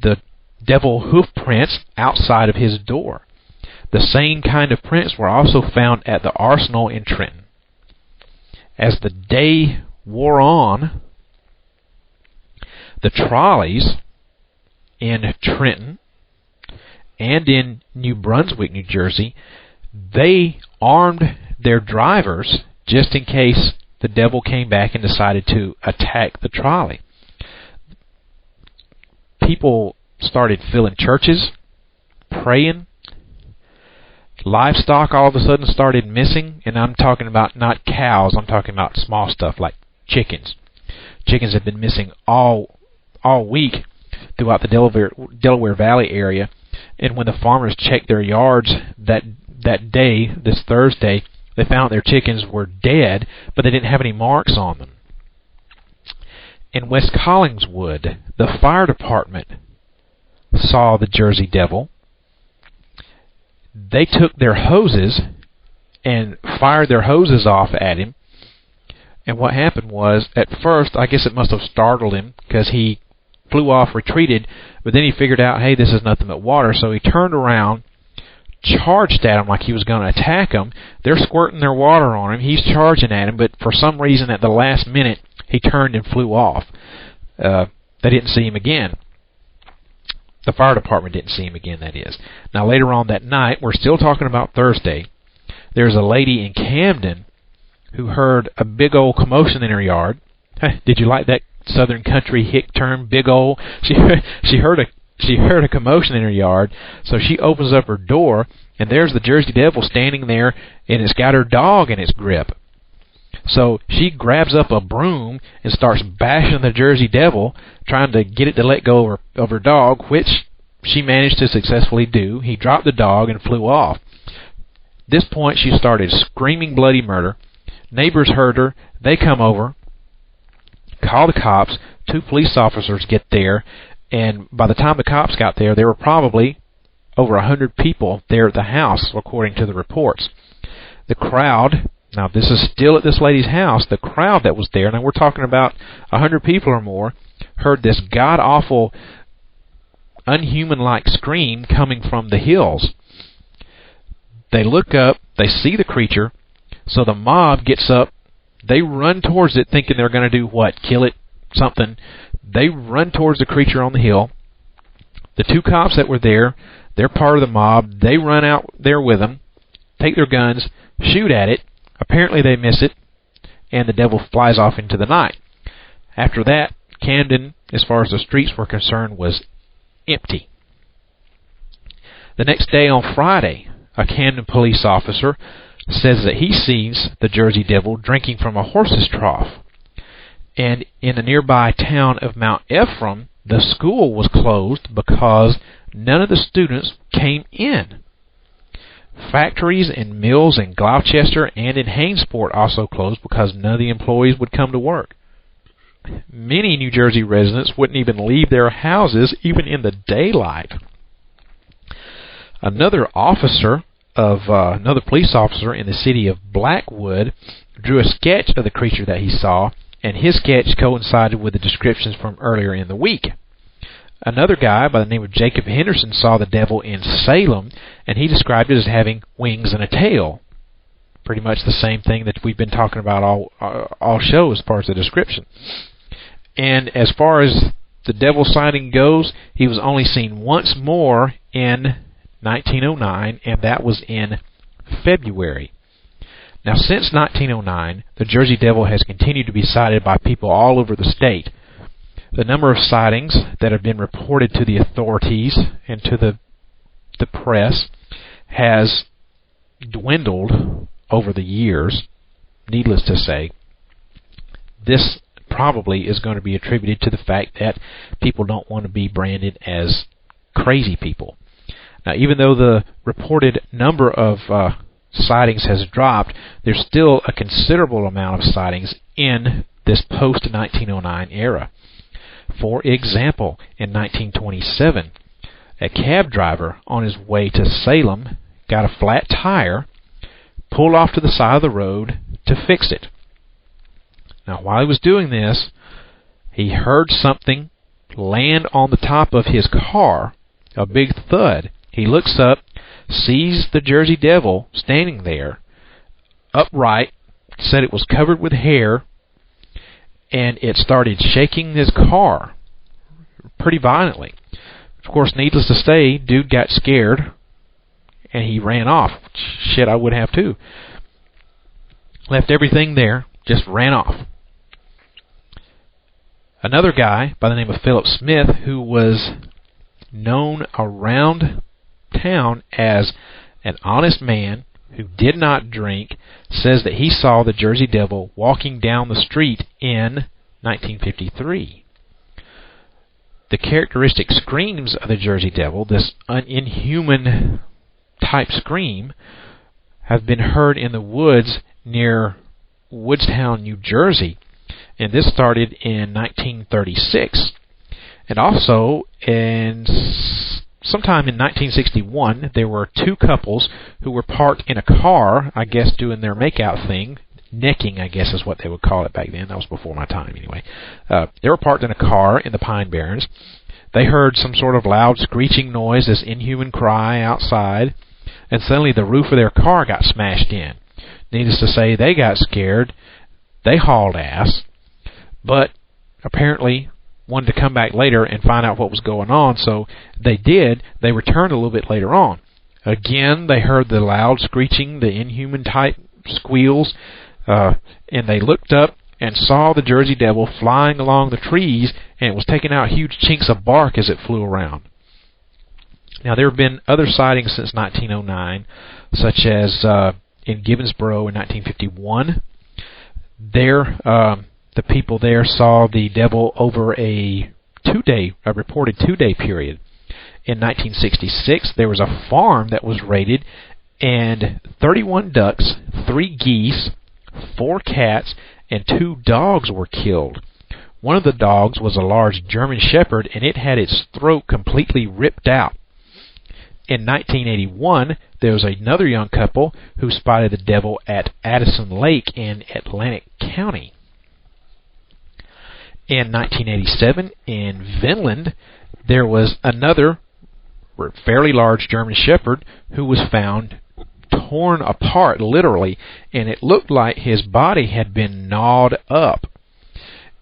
the devil hoof prints outside of his door. The same kind of prints were also found at the arsenal in Trenton. As the day wore on, the trolleys in Trenton and in New Brunswick, New Jersey, they armed their drivers just in case the devil came back and decided to attack the trolley. People started filling churches, praying, livestock all of a sudden started missing, and I'm talking about not cows, I'm talking about small stuff like chickens. Chickens have been missing all week throughout the Delaware Valley area, and when the farmers checked their yards that day, this Thursday, they found their chickens were dead, but they didn't have any marks on them. In West Collingswood, the fire department saw the Jersey Devil. They took their hoses and fired their hoses off at him. And what happened was, at first, I guess it must have startled him because he flew off, retreated, but then he figured out, hey, this is nothing but water. So he turned around, charged at him like he was going to attack him. They're squirting their water on him. He's charging at him, but for some reason at the last minute, he turned and flew off. They didn't see him again. The fire department didn't see him again, that is. Now, later on that night, we're still talking about Thursday, there's a lady in Camden who heard a big old commotion in her yard. Did you like that Southern country hick term, big old? She heard a commotion in her yard, so she opens up her door, and there's the Jersey Devil standing there, and it's got her dog in its grip. So she grabs up a broom and starts bashing the Jersey Devil, trying to get it to let go of her dog, which she managed to successfully do. He dropped the dog and flew off. At this point, she started screaming bloody murder. Neighbors heard her. They come over, call the cops. 2 police officers get there, and by the time the cops got there, there were probably over 100 people there at the house, according to the reports. The crowd, now this is still at this lady's house, the crowd that was there, now we're talking about 100 people or more, heard this god-awful, unhuman-like scream coming from the hills. They look up, they see the creature, so the mob gets up, they run towards it thinking they're going to do what? Kill it? Something. They run towards the creature on the hill. The 2 cops that were there, they're part of the mob. They run out there with them, take their guns, shoot at it. Apparently they miss it, and the devil flies off into the night. After that, Camden, as far as the streets were concerned, was empty. The next day on Friday, a Camden police officer says that he sees the Jersey Devil drinking from a horse's trough. And in the nearby town of Mount Ephraim, the school was closed because none of the students came in. Factories and mills in Gloucester and in Hainesport also closed because none of the employees would come to work. Many New Jersey residents wouldn't even leave their houses even in the daylight. Another police officer in the city of Blackwood drew a sketch of the creature that he saw, and his sketch coincided with the descriptions from earlier in the week. Another guy by the name of Jacob Henderson saw the devil in Salem, and he described it as having wings and a tail. Pretty much the same thing that we've been talking about all show as far as the description. And as far as the devil sighting goes, he was only seen once more in 1909, and that was in February. Now, since 1909, the Jersey Devil has continued to be sighted by people all over the state. The number of sightings that have been reported to the authorities and to the press has dwindled over the years, needless to say. This probably is going to be attributed to the fact that people don't want to be branded as crazy people. Now, even though the reported number of sightings has dropped, there's still a considerable amount of sightings in this post-1909 era. For example, in 1927, a cab driver on his way to Salem got a flat tire, pulled off to the side of the road to fix it. Now, while he was doing this, he heard something land on the top of his car, a big thud. He looks up, sees the Jersey Devil standing there, upright, said it was covered with hair, and it started shaking his car pretty violently. Of course, needless to say, dude got scared, and he ran off. Shit, I would have too. Left everything there, just ran off. Another guy by the name of Philip Smith, who was known around town as an honest man who did not drink, says that he saw the Jersey Devil walking down the street in 1953. The characteristic screams of the Jersey Devil, this inhuman type scream, have been heard in the woods near Woodstown, New Jersey, and this started in 1936. And also, sometime in 1961, there were two couples who were parked in a car, I guess doing their makeout thing. Necking, I guess is what they would call it back then. That was before my time, anyway. They were parked in a car in the Pine Barrens. They heard some sort of loud screeching noise, this inhuman cry outside, and suddenly the roof of their car got smashed in. Needless to say, they got scared. They hauled ass, but apparently wanted to come back later and find out what was going on, so they did. They returned a little bit later on. Again, they heard the loud screeching, the inhuman type squeals, and they looked up and saw the Jersey Devil flying along the trees, and it was taking out huge chinks of bark as it flew around. Now, there have been other sightings since 1909, such as in Gibbonsboro in 1951. The people there saw the devil over a reported two-day period. In 1966, there was a farm that was raided, and 31 ducks, 3 geese, 4 cats, and 2 dogs were killed. One of the dogs was a large German Shepherd, and it had its throat completely ripped out. In 1981, there was another young couple who spotted the devil at Addison Lake in Atlantic County. In 1987, in Vinland, there was another fairly large German Shepherd who was found torn apart, literally, and it looked like his body had been gnawed up.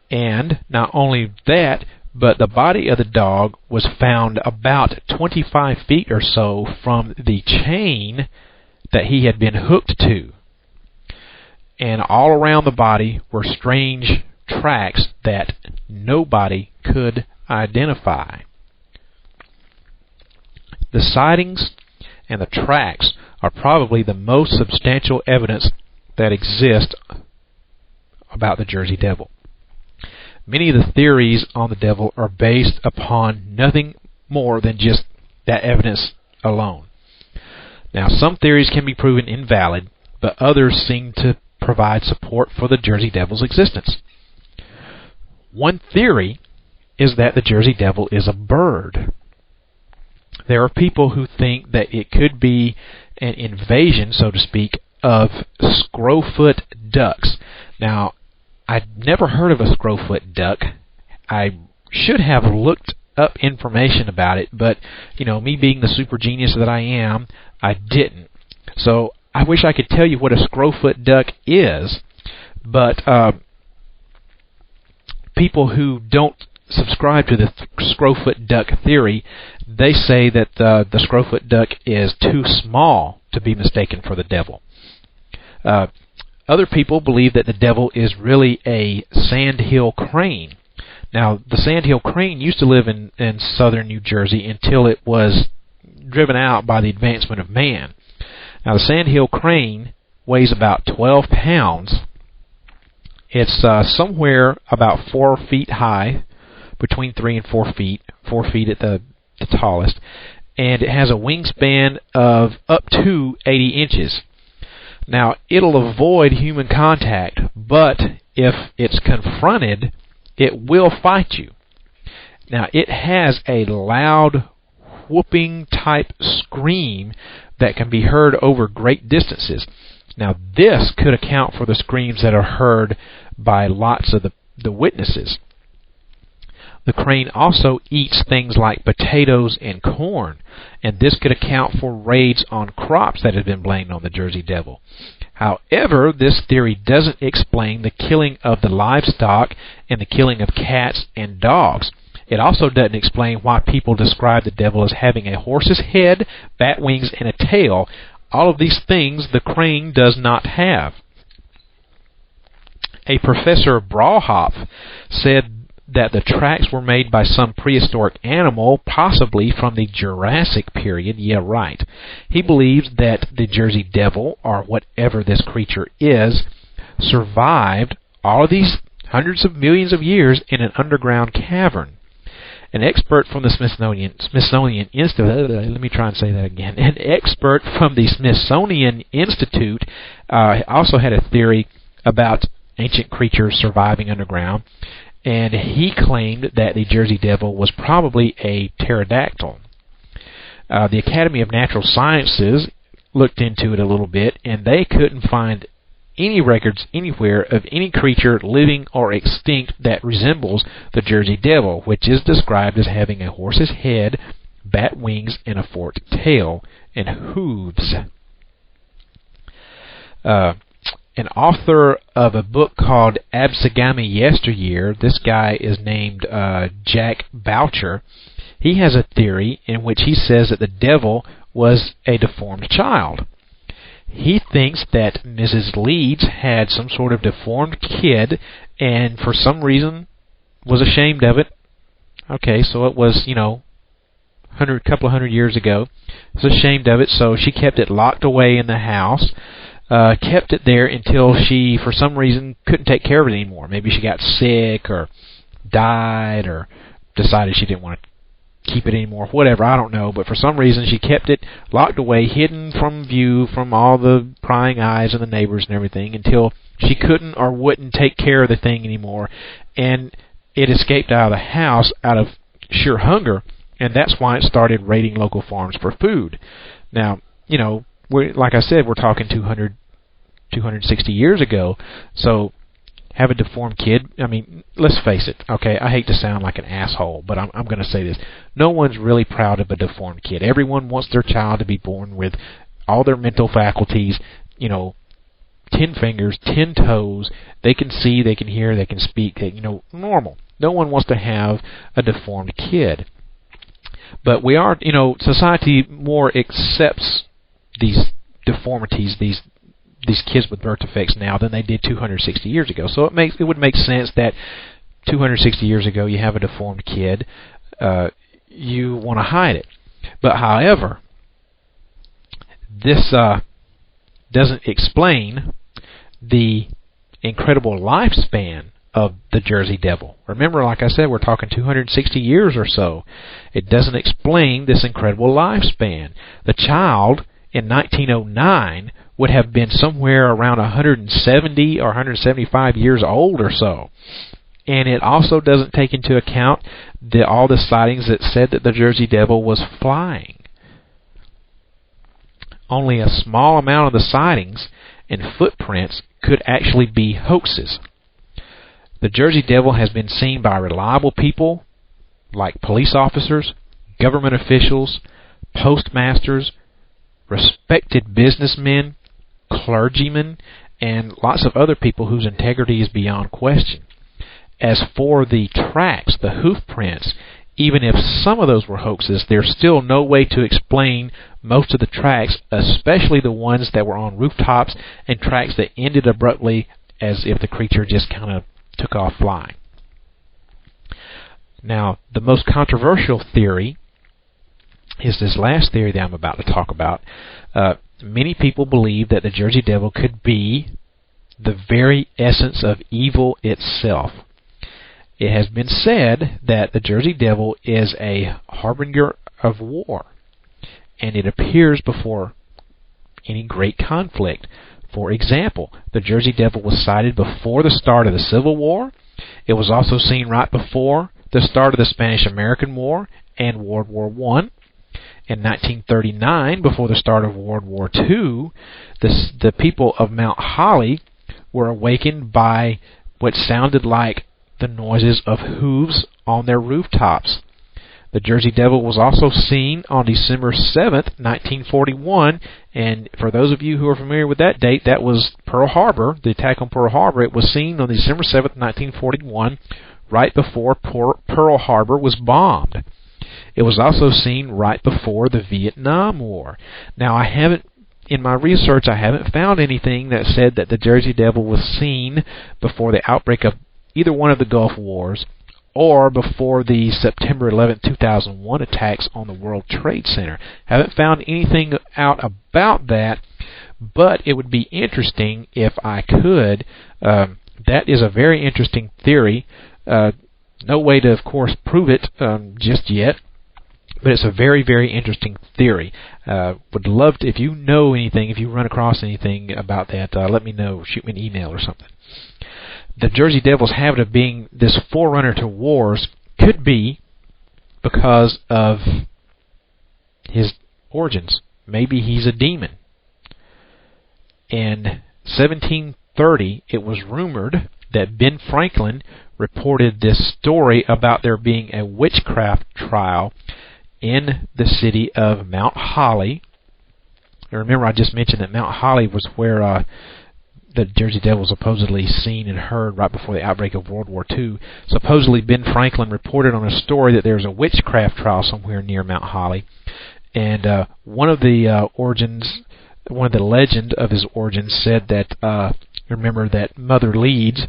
And not only that, but the body of the dog was found about 25 feet or so from the chain that he had been hooked to. And all around the body were strange tracks that nobody could identify. The sightings and the tracks are probably the most substantial evidence that exists about the Jersey Devil. Many of the theories on the devil are based upon nothing more than just that evidence alone. Now, some theories can be proven invalid, but others seem to provide support for the Jersey Devil's existence. One theory is that the Jersey Devil is a bird. There are people who think that it could be an invasion, so to speak, of scrowfoot ducks. Now, I'd never heard of a scrowfoot duck. I should have looked up information about it, but, me being the super genius that I am, I didn't. So I wish I could tell you what a scrowfoot duck is, but people who don't subscribe to the scrowfoot duck theory, they say that the scrowfoot duck is too small to be mistaken for the devil. Other people believe that the devil is really a sandhill crane. Now, the sandhill crane used to live in southern New Jersey until it was driven out by the advancement of man. Now, the sandhill crane weighs about 12 pounds. It's somewhere about 4 feet high, between 3 and 4 feet, 4 feet at the tallest, and it has a wingspan of up to 80 inches. Now, it'll avoid human contact, but if it's confronted, it will fight you. Now, it has a loud, whooping type scream that can be heard over great distances. Now, this could account for the screams that are heard by lots of the witnesses. The crane also eats things like potatoes and corn, and this could account for raids on crops that have been blamed on the Jersey Devil. However, this theory doesn't explain the killing of the livestock and the killing of cats and dogs. It also doesn't explain why people describe the devil as having a horse's head, bat wings, and a tail. All of these things the crane does not have. A Professor Brawhop said that the tracks were made by some prehistoric animal, possibly from the Jurassic period. Yeah, right. He believes that the Jersey Devil, or whatever this creature is, survived all of these hundreds of millions of years in an underground cavern. An expert from the Smithsonian Institute. Let me try and say that again. An expert from the Smithsonian Institute also had a theory about ancient creatures surviving underground, and he claimed that the Jersey Devil was probably a pterodactyl. The Academy of Natural Sciences looked into it a little bit, and they couldn't find any records anywhere of any creature living or extinct that resembles the Jersey Devil, which is described as having a horse's head, bat wings, and a forked tail, and hooves. An author of a book called Absagami Yesteryear, this guy is named Jack Boucher. He has a theory in which he says that the devil was a deformed child. He thinks that Mrs. Leeds had some sort of deformed kid and for some reason was ashamed of it. Okay, so it was, a couple of hundred years ago. Was ashamed of it, so she kept it locked away in the house, kept it there until she, for some reason, couldn't take care of it anymore. Maybe she got sick or died or decided she didn't want to keep it anymore, whatever, I don't know, but for some reason she kept it locked away, hidden from view from all the prying eyes and the neighbors and everything, until she couldn't or wouldn't take care of the thing anymore, and it escaped out of the house out of sheer hunger, and that's why it started raiding local farms for food. Now, like I said, we're talking 260 years ago, so have a deformed kid. I mean, let's face it, okay, I hate to sound like an asshole, but I'm going to say this. No one's really proud of a deformed kid. Everyone wants their child to be born with all their mental faculties, 10 fingers, 10 toes. They can see, they can hear, they can speak, normal. No one wants to have a deformed kid. But we are, society more accepts these deformities, these kids with birth defects now than they did 260 years ago. So it would make sense that 260 years ago you have a deformed kid, you want to hide it. But however, this doesn't explain the incredible lifespan of the Jersey Devil. Remember, like I said, we're talking 260 years or so. It doesn't explain this incredible lifespan. The child in 1909 would have been somewhere around 170 or 175 years old or so. And it also doesn't take into account all the sightings that said that the Jersey Devil was flying. Only a small amount of the sightings and footprints could actually be hoaxes. The Jersey Devil has been seen by reliable people like police officers, government officials, postmasters, respected businessmen, clergymen, and lots of other people whose integrity is beyond question. As for the tracks, the hoof prints, even if some of those were hoaxes, there's still no way to explain most of the tracks, especially the ones that were on rooftops and tracks that ended abruptly as if the creature just kind of took off flying. Now, the most controversial theory is this last theory that I'm about to talk about. Many people believe that the Jersey Devil could be the very essence of evil itself. It has been said that the Jersey Devil is a harbinger of war, and it appears before any great conflict. For example, the Jersey Devil was sighted before the start of the Civil War. It was also seen right before the start of the Spanish-American War and World War I. In 1939, before the start of World War II, the people of Mount Holly were awakened by what sounded like the noises of hooves on their rooftops. The Jersey Devil was also seen on December 7th, 1941, and for those of you who are familiar with that date, that was Pearl Harbor, the attack on Pearl Harbor. It was seen on December 7th, 1941, right before Pearl Harbor was bombed. It was also seen right before the Vietnam War. Now, in my research, I haven't found anything that said that the Jersey Devil was seen before the outbreak of either one of the Gulf Wars or before the September 11, 2001 attacks on the World Trade Center. Haven't found anything out about that, but it would be interesting if I could. That is a very interesting theory. No way to, of course, prove it just yet, but it's a very, very interesting theory. Would love to, if you know anything, if you run across anything about that, let me know. Shoot me an email or something. The Jersey Devil's habit of being this forerunner to wars could be because of his origins. Maybe he's a demon. In 1730, it was rumored that Ben Franklin reported this story about there being a witchcraft trial in the city of Mount Holly. Now remember, I just mentioned that Mount Holly was where the Jersey Devil was supposedly seen and heard right before the outbreak of World War II. Supposedly, Ben Franklin reported on a story that there's a witchcraft trial somewhere near Mount Holly, and one of the legend of his origins said that remember that Mother Leeds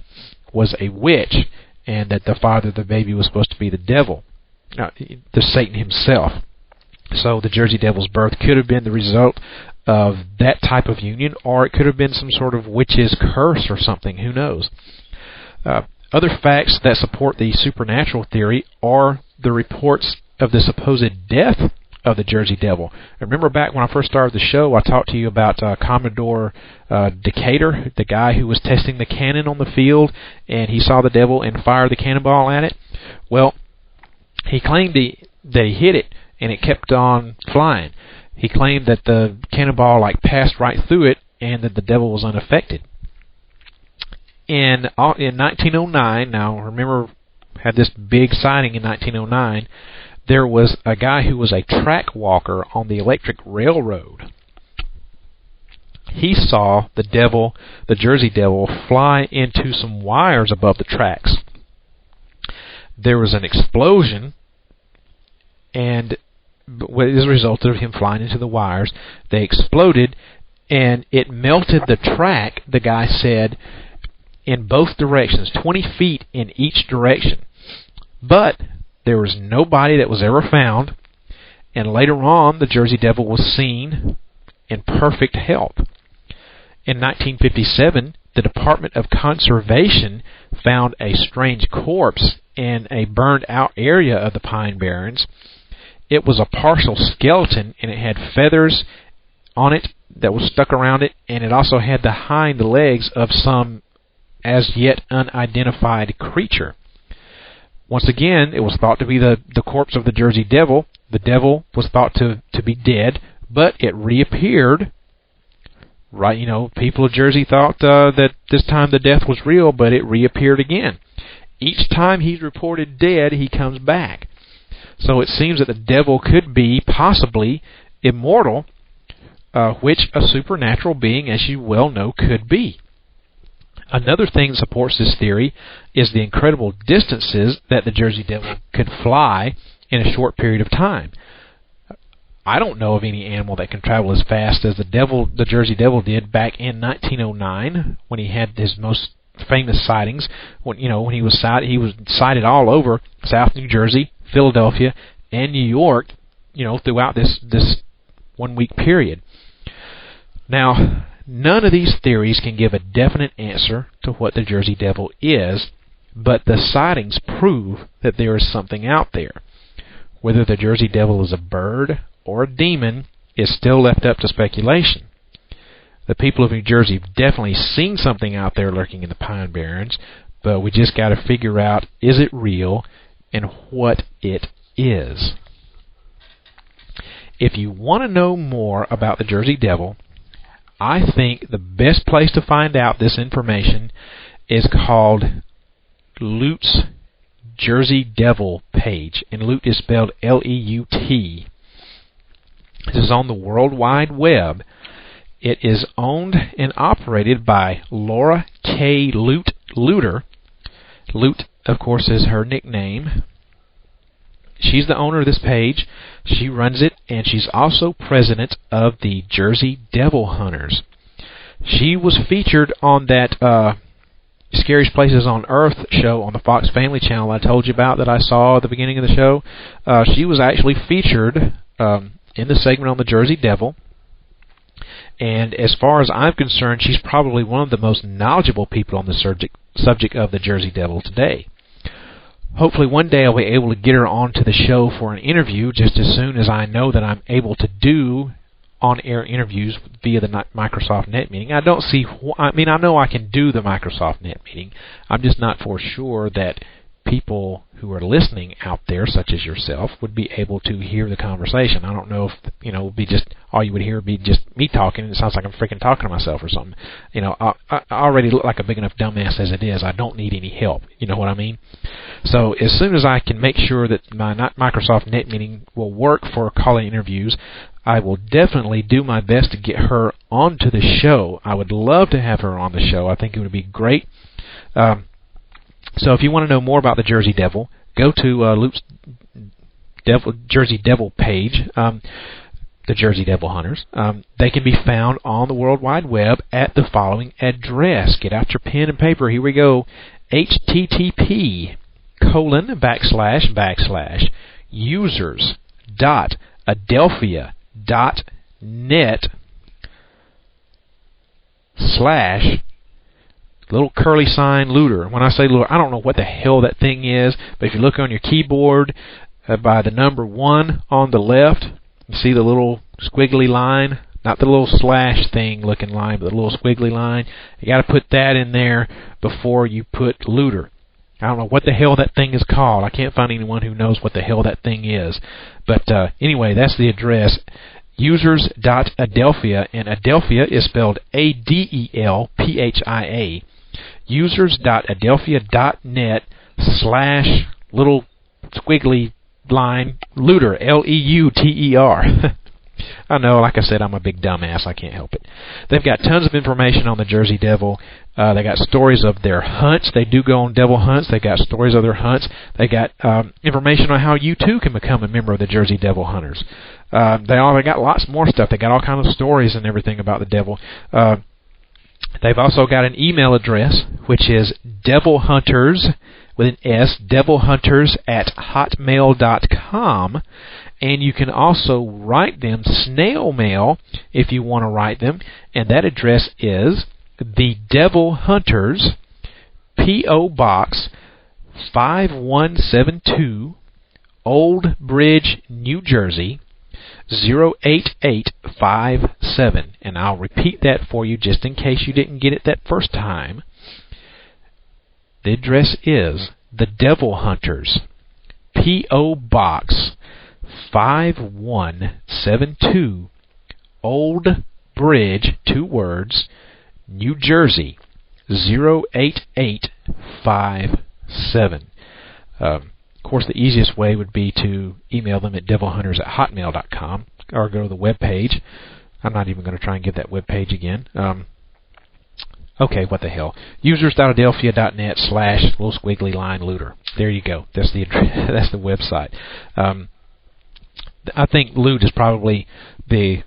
was a witch, and that the father of the baby was supposed to be the devil, the Satan himself. So the Jersey Devil's birth could have been the result of that type of union, or it could have been some sort of witch's curse or something. Who knows? Other facts that support the supernatural theory are the reports of the supposed death of the Jersey Devil. Remember back when I first started the show, I talked to you about Commodore Decatur, the guy who was testing the cannon on the field, and he saw the devil and fired the cannonball at it. Well, he claimed that he hit it, and it kept on flying. He claimed that the cannonball passed right through it, and that the devil was unaffected. In 1909, now remember, had this big sighting in 1909. There was a guy who was a track walker on the electric railroad. He saw the devil, the Jersey Devil, fly into some wires above the tracks. There was an explosion, and as a result of him flying into the wires, they exploded, and it melted the track, the guy said, in both directions, 20 feet in each direction. But there was nobody that was ever found, and later on the Jersey Devil was seen in perfect health. In 1957, the Department of Conservation found a strange corpse in a burned-out area of the Pine Barrens. It was a partial skeleton, and it had feathers on it that was stuck around it, and it also had the hind legs of some as yet unidentified creature. Once again, it was thought to be the corpse of the Jersey Devil. The devil was thought to be dead, but it reappeared. Right, people of Jersey thought that this time the death was real, but it reappeared again. Each time he's reported dead, he comes back. So it seems that the devil could be possibly immortal, which a supernatural being, as you well know, could be. Another thing that supports this theory is the incredible distances that the Jersey Devil could fly in a short period of time. I don't know of any animal that can travel as fast as the Jersey Devil did back in 1909 when he had his most famous sightings. When he was sighted all over South New Jersey, Philadelphia, and New York, throughout this 1 week period. Now, none of these theories can give a definite answer to what the Jersey Devil is, but the sightings prove that there is something out there. Whether the Jersey Devil is a bird or a demon is still left up to speculation. The people of New Jersey have definitely seen something out there lurking in the Pine Barrens, but we just got to figure out, is it real and what it is. If you want to know more about the Jersey Devil, I think the best place to find out this information is called Loot's Jersey Devil page, and Loot is spelled L-E-U-T. This is on the World Wide Web. It is owned and operated by Laura K. Looter. Loot, of course, is her nickname. She's the owner of this page. She runs it, and she's also president of the Jersey Devil Hunters. She was featured on that Scariest Places on Earth show on the Fox Family Channel I told you about that I saw at the beginning of the show, she was actually featured in the segment on the Jersey Devil. And as far as I'm concerned, she's probably one of the most knowledgeable people on the subject of the Jersey Devil today. Hopefully one day I'll be able to get her onto the show for an interview just as soon as I know that I'm able to do on-air interviews via the Microsoft Net Meeting. I know I can do the Microsoft Net Meeting. I'm just not for sure that people who are listening out there, such as yourself, would be able to hear the conversation. I don't know if, it would be just, all you would hear would be just me talking, and it sounds like I'm freaking talking to myself or something. I already look like a big enough dumbass as it is. I don't need any help. You know what I mean? So as soon as I can make sure that my Microsoft Net Meeting will work for calling interviews, I will definitely do my best to get her onto the show. I would love to have her on the show. I think it would be great. So if you want to know more about the Jersey Devil, go to Luke's Jersey Devil page, the Jersey Devil Hunters. They can be found on the World Wide Web at the following address. Get out your pen and paper. Here we go. http://users.adelphia.net/ little curly sign looter. When I say looter, I don't know what the hell that thing is, but if you look on your keyboard by the number 1 on the left, you see the little squiggly line, not the little slash thing looking line, but the little squiggly line. You got to put that in there before you put looter. I don't know what the hell that thing is called. I can't find anyone who knows what the hell that thing is. But anyway, that's the address. Users.adelphia, and Adelphia is spelled ADELPHIA. Users.adelphia.net / little squiggly line looter, LEUTER. I know, like I said, I'm a big dumbass. I can't help it. They've got tons of information on the Jersey Devil. They got stories of their hunts. They do go on devil hunts. They got stories of their hunts. They got information on how you too can become a member of the Jersey Devil Hunters. They got lots more stuff. They got all kinds of stories and everything about the devil. They've also got an email address, which is devilhunters with an S, devilhunters@hotmail.com. And you can also write them snail mail if you want to write them. And that address is The Devil Hunters, P.O. Box 5172, Old Bridge, New Jersey, 08857. And I'll repeat that for you just in case you didn't get it that first time. The address is The Devil Hunters, P.O. Box 5172, Old Bridge, 2 words, New Jersey, 08857. Of course, the easiest way would be to email them at devilhunters@hotmail.com or go to the web page. I'm not even going to try and give that web page again. Okay, what the hell? Users.adelphia.net / little squiggly line looter. There you go. That's the that's the website. I think Lute is probably the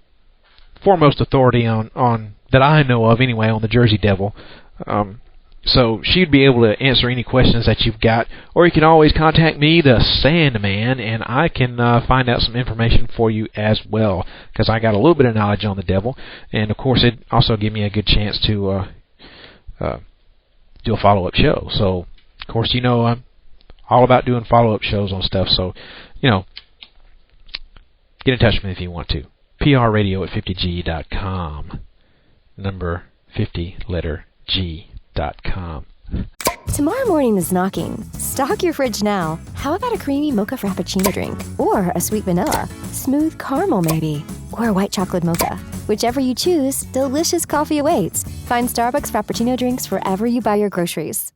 foremost authority on that I know of anyway on the Jersey Devil. So she'd be able to answer any questions that you've got, or you can always contact me, the Sandman, and I can find out some information for you as well, because I got a little bit of knowledge on the devil, and of course it also give me a good chance to do a follow-up show. So of course I'm all about doing follow-up shows on stuff. So get in touch with me if you want to. prradio@50g.com. Number 50, letter G.com. Tomorrow morning is knocking. Stock your fridge now. How about a creamy mocha frappuccino drink? Or a sweet vanilla? Smooth caramel, maybe? Or a white chocolate mocha? Whichever you choose, delicious coffee awaits. Find Starbucks Frappuccino drinks wherever you buy your groceries.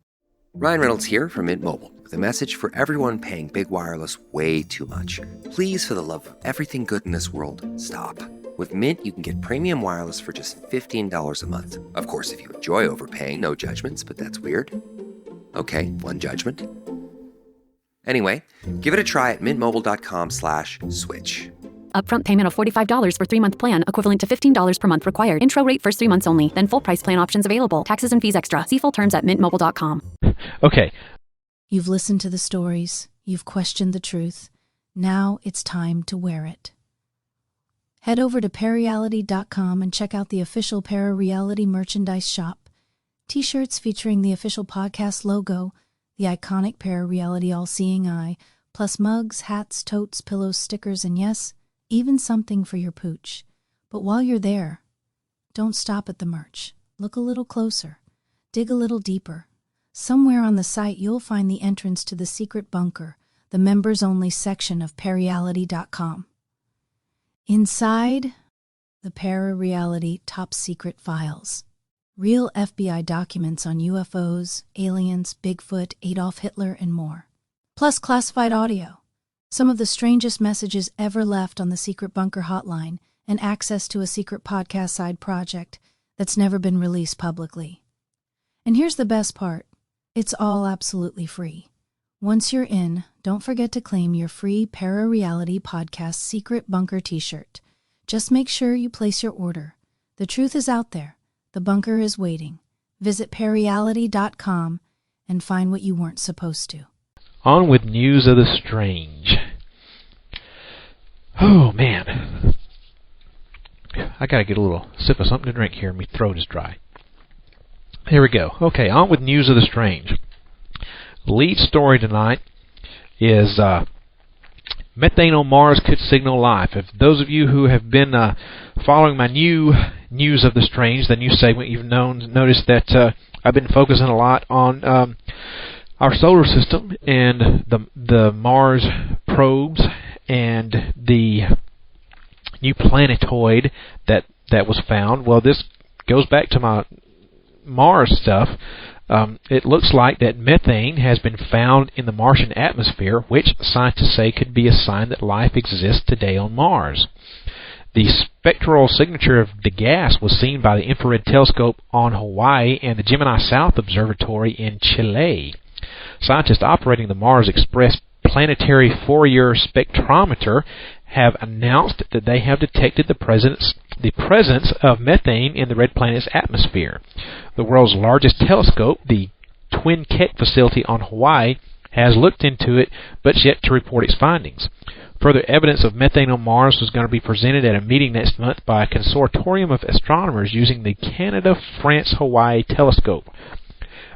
Ryan Reynolds here from Mint Mobile with a message for everyone paying big wireless way too much. Please, for the love of everything good in this world, stop. With Mint, you can get premium wireless for just $15 a month. Of course, if you enjoy overpaying, no judgments, but that's weird. Okay, one judgment. Anyway, give it a try at mintmobile.com/switch. Upfront payment of $45 for 3-month plan, equivalent to $15 per month required. Intro rate first 3 months only, then full price plan options available. Taxes and fees extra. See full terms at mintmobile.com. Okay. You've listened to the stories. You've questioned the truth. Now it's time to wear it. Head over to ParaReality.com and check out the official ParaReality merchandise shop. T-shirts featuring the official podcast logo, the iconic ParaReality all-seeing eye, plus mugs, hats, totes, pillows, stickers, and yes, even something for your pooch. But while you're there, don't stop at the merch. Look a little closer. Dig a little deeper. Somewhere on the site you'll find the entrance to the secret bunker, the members-only section of ParaReality.com. Inside, the ParaReality top secret files. Real FBI documents on UFOs, aliens, Bigfoot, Adolf Hitler, and more. Plus classified audio, some of the strangest messages ever left on the secret bunker hotline, and access to a secret podcast side project that's never been released publicly. And here's the best part. It's all absolutely free. Once you're in, don't forget to claim your free ParaReality Podcast Secret Bunker t-shirt. Just make sure you place your order. The truth is out there. The bunker is waiting. Visit ParaReality.com and find what you weren't supposed to. On with news of the strange. Oh, man. I gotta get a little sip of something to drink here. My throat is dry. Here we go. Okay, on with news of the strange. Lead story tonight is methane on Mars could signal life. If those of you who have been following my new news of the strange, the new segment, you've noticed that I've been focusing a lot on our solar system and the Mars probes and the new planetoid that was found. Well, this goes back to my Mars stuff. It looks like that methane has been found in the Martian atmosphere, which scientists say could be a sign that life exists today on Mars. The spectral signature of the gas was seen by the infrared telescope on Hawaii and the Gemini South Observatory in Chile. Scientists operating the Mars Express planetary Fourier spectrometer have announced that they have detected the presence of methane in the red planet's atmosphere. The world's largest telescope, the Twin Keck facility on Hawaii, has looked into it but yet to report its findings. Further evidence of methane on Mars was going to be presented at a meeting next month by a consortium of astronomers using the Canada-France-Hawaii telescope.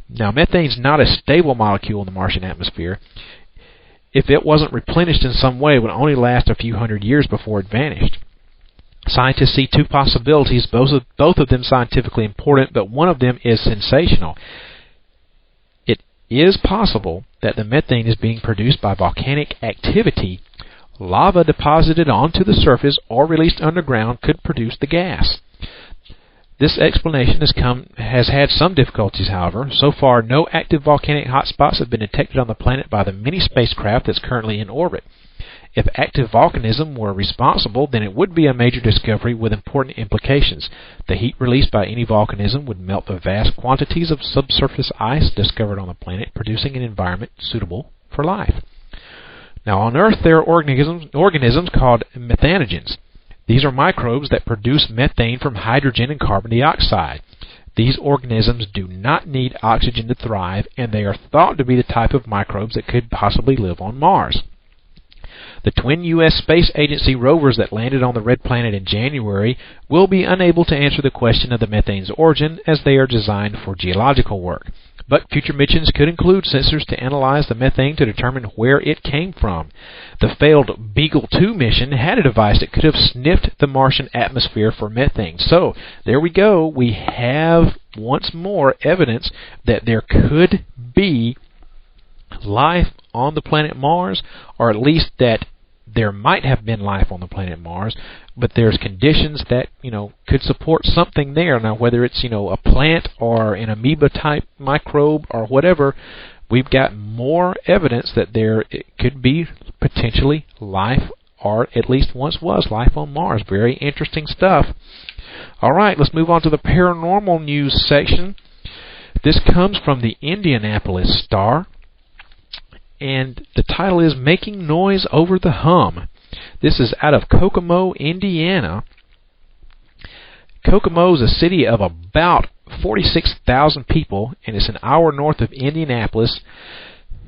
Now, methane is not a stable molecule in the Martian atmosphere. If it wasn't replenished in some way, it would only last a few hundred years before it vanished. Scientists see two possibilities, both of them scientifically important, but one of them is sensational. It is possible that the methane is being produced by volcanic activity. Lava deposited onto the surface or released underground could produce the gas. This explanation has had some difficulties, however. So far, no active volcanic hotspots have been detected on the planet by the mini spacecraft that's currently in orbit. If active volcanism were responsible, then it would be a major discovery with important implications. The heat released by any volcanism would melt the vast quantities of subsurface ice discovered on the planet, producing an environment suitable for life. Now, on Earth, there are organisms called methanogens. These are microbes that produce methane from hydrogen and carbon dioxide. These organisms do not need oxygen to thrive, and they are thought to be the type of microbes that could possibly live on Mars. The twin U.S. Space Agency rovers that landed on the red planet in January will be unable to answer the question of the methane's origin, as they are designed for geological work. But future missions could include sensors to analyze the methane to determine where it came from. The failed Beagle 2 mission had a device that could have sniffed the Martian atmosphere for methane. So, there we go. We have once more evidence that there could be life on the planet Mars, or at least that there might have been life on the planet Mars, but there's conditions that, could support something there. Now, whether it's, a plant or an amoeba-type microbe or whatever, we've got more evidence that there could be potentially life, or at least once was life on Mars. Very interesting stuff. All right, let's move on to the paranormal news section. This comes from the Indianapolis Star, and the title is Making Noise Over the Hum. This is out of Kokomo, Indiana. Kokomo is a city of about 46,000 people, and it's an hour north of Indianapolis,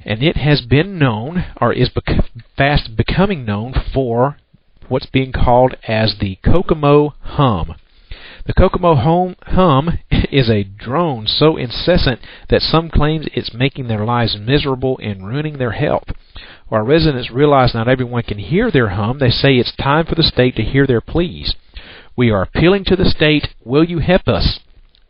and it has been known, or is fast becoming known, for what's being called as the Kokomo hum. The Kokomo hum is a drone so incessant that some claim it's making their lives miserable and ruining their health. While residents realize not everyone can hear their hum, they say it's time for the state to hear their pleas. We are appealing to the state. Will you help us?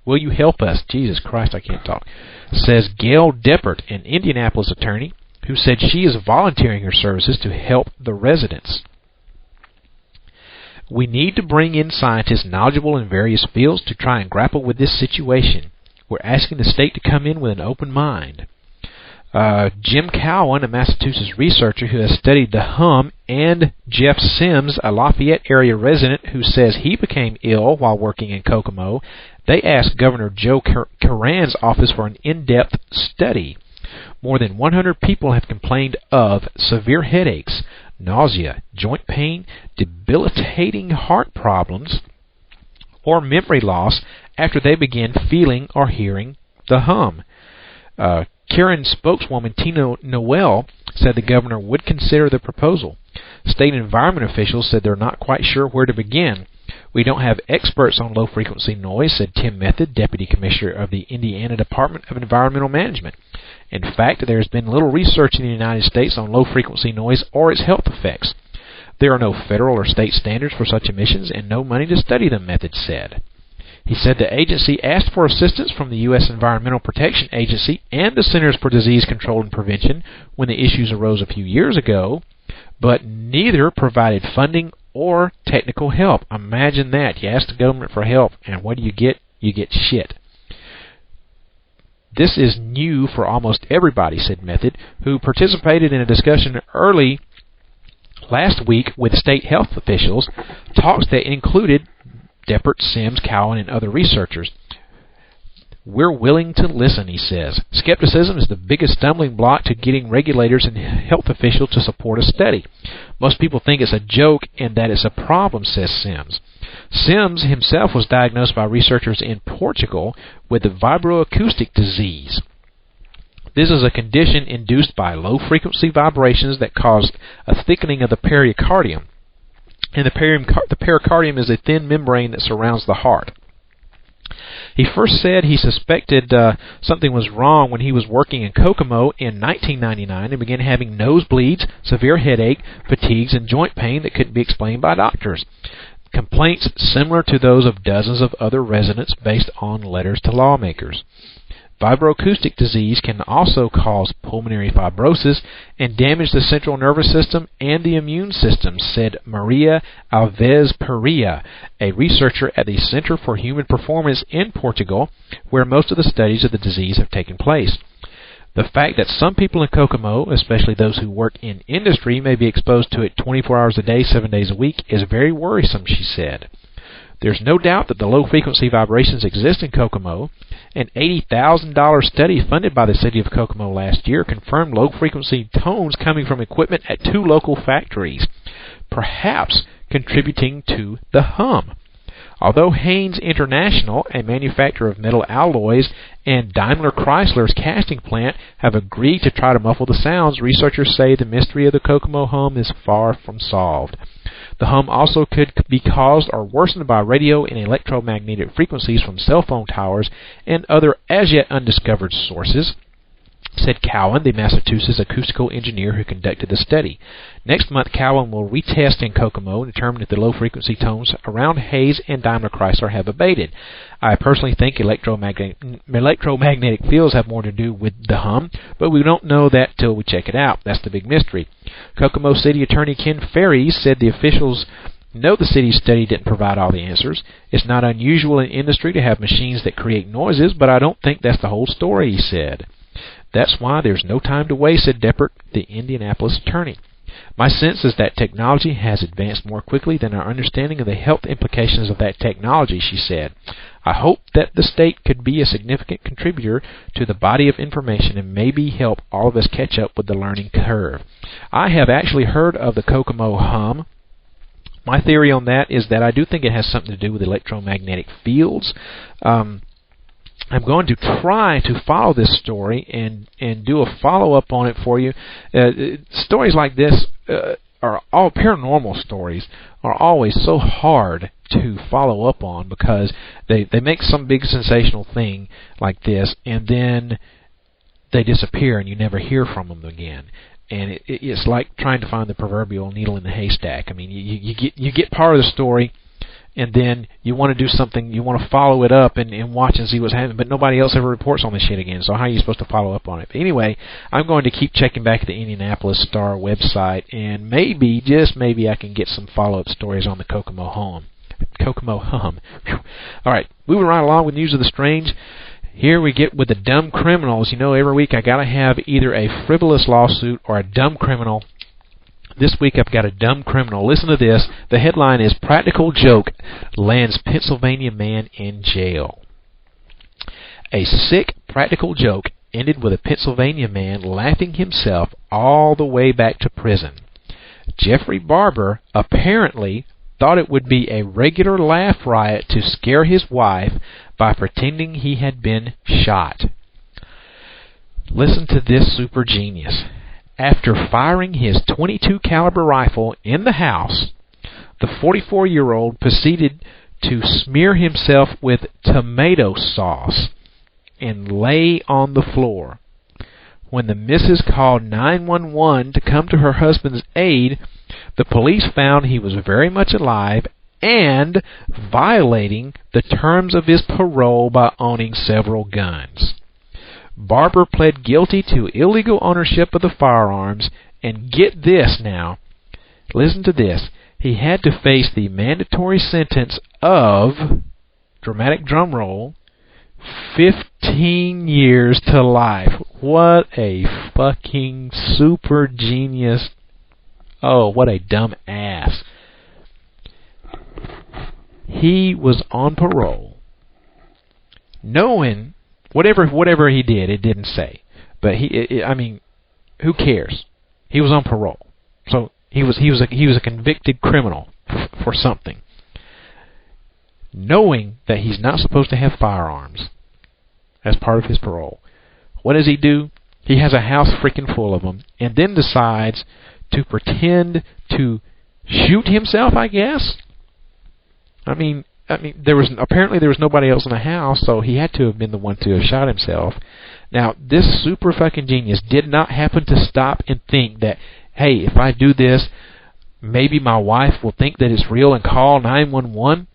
Will you help us? Jesus Christ, I can't talk. Says Gail Deppert, an Indianapolis attorney, who said she is volunteering her services to help the residents. We need to bring in scientists knowledgeable in various fields to try and grapple with this situation. We're asking the state to come in with an open mind. Jim Cowan, a Massachusetts researcher who has studied the hum, and Jeff Sims, a Lafayette area resident who says he became ill while working in Kokomo, they asked Governor Joe Caran's office for an in-depth study. More than 100 people have complained of severe headaches, nausea, joint pain, debilitating heart problems, or memory loss after they began feeling or hearing the hum. Karen spokeswoman Tina Noel said the governor would consider the proposal. State environment officials said they're not quite sure where to begin. We don't have experts on low-frequency noise, said Tim Method, Deputy Commissioner of the Indiana Department of Environmental Management. In fact, there has been little research in the United States on low-frequency noise or its health effects. There are no federal or state standards for such emissions and no money to study them, Method said. He said the agency asked for assistance from the U.S. Environmental Protection Agency and the Centers for Disease Control and Prevention when the issues arose a few years ago, but neither provided funding or technical help. Imagine that. You ask the government for help, and what do you get? You get shit. This is new for almost everybody, said Method, who participated in a discussion early last week with state health officials, talks that included Deppert, Sims, Cowan, and other researchers. We're willing to listen, he says. Skepticism is the biggest stumbling block to getting regulators and health officials to support a study. Most people think it's a joke and that it's a problem, says Sims. Sims himself was diagnosed by researchers in Portugal with the vibroacoustic disease. This is a condition induced by low-frequency vibrations that cause a thickening of the pericardium. And the pericardium is a thin membrane that surrounds the heart. He first said he suspected something was wrong when he was working in Kokomo in 1999 and began having nosebleeds, severe headache, fatigues, and joint pain that couldn't be explained by doctors. Complaints similar to those of dozens of other residents based on letters to lawmakers. Vibroacoustic disease can also cause pulmonary fibrosis and damage the central nervous system and the immune system, said Maria Alves Perea, a researcher at the Center for Human Performance in Portugal, where most of the studies of the disease have taken place. The fact that some people in Kokomo, especially those who work in industry, may be exposed to it 24 hours a day, 7 days a week, is very worrisome, she said. There's no doubt that the low-frequency vibrations exist in Kokomo. An $80,000 study funded by the city of Kokomo last year confirmed low-frequency tones coming from equipment at 2 local factories, perhaps contributing to the hum. Although Haynes International, a manufacturer of metal alloys, and Daimler Chrysler's casting plant have agreed to try to muffle the sounds, researchers say the mystery of the Kokomo hum is far from solved. The hum also could be caused or worsened by radio and electromagnetic frequencies from cell phone towers and other as-yet undiscovered sources, said Cowan, the Massachusetts acoustical engineer who conducted the study. Next month, Cowan will retest in Kokomo and determine if the low-frequency tones around Hayes and Daimler Chrysler have abated. I personally think electromagnetic fields have more to do with the hum, but we don't know that till we check it out. That's the big mystery. Kokomo City Attorney Ken Ferry said the officials know the city's study didn't provide all the answers. It's not unusual in industry to have machines that create noises, but I don't think that's the whole story, he said. That's why there's no time to waste, said Deppert, the Indianapolis attorney. My sense is that technology has advanced more quickly than our understanding of the health implications of that technology, she said. I hope that the state could be a significant contributor to the body of information and maybe help all of us catch up with the learning curve. I have actually heard of the Kokomo hum. My theory on that is that I do think it has something to do with electromagnetic fields. I'm going to try to follow this story and do a follow-up on it for you. Stories like this are all paranormal stories are always so hard to follow up on because they make some big sensational thing like this and then they disappear and you never hear from them again. And it's like trying to find the proverbial needle in the haystack. I mean, you get part of the story, and then you want to do something, you want to follow it up and watch and see what's happening, but nobody else ever reports on this shit again, so how are you supposed to follow up on it? But anyway, I'm going to keep checking back at the Indianapolis Star website, and maybe, just maybe, I can get some follow-up stories on the Kokomo hum. Whew. All right, moving right along with news of the strange. Here we get with the dumb criminals. You know, every week I got to have either a frivolous lawsuit or a dumb criminal. This week I've got a dumb criminal. Listen to this. The headline is Practical Joke Lands Pennsylvania Man in Jail. A sick practical joke ended with a Pennsylvania man laughing himself all the way back to prison. Jeffrey Barber apparently thought it would be a regular laugh riot to scare his wife by pretending he had been shot. Listen to this super genius. After firing his .22 caliber rifle in the house, the 44-year-old proceeded to smear himself with tomato sauce and lay on the floor. When the missus called 911 to come to her husband's aid, the police found he was very much alive and violating the terms of his parole by owning several guns. Barber pled guilty to illegal ownership of the firearms, and get this now, listen to this, he had to face the mandatory sentence of, dramatic drum roll, 15 years to life. What a fucking super genius. Oh, what a dumb ass. He was on parole, knowing whatever he did, it didn't say. But I mean, who cares? He was on parole, so he was a convicted criminal for something. Knowing that he's not supposed to have firearms as part of his parole, what does he do? He has a house freaking full of them, and then decides to pretend to shoot himself, I guess. I mean, there was nobody else in the house, so he had to have been the one to have shot himself. Now, this super fucking genius did not happen to stop and think that, hey, if I do this, maybe my wife will think that it's real and call 911.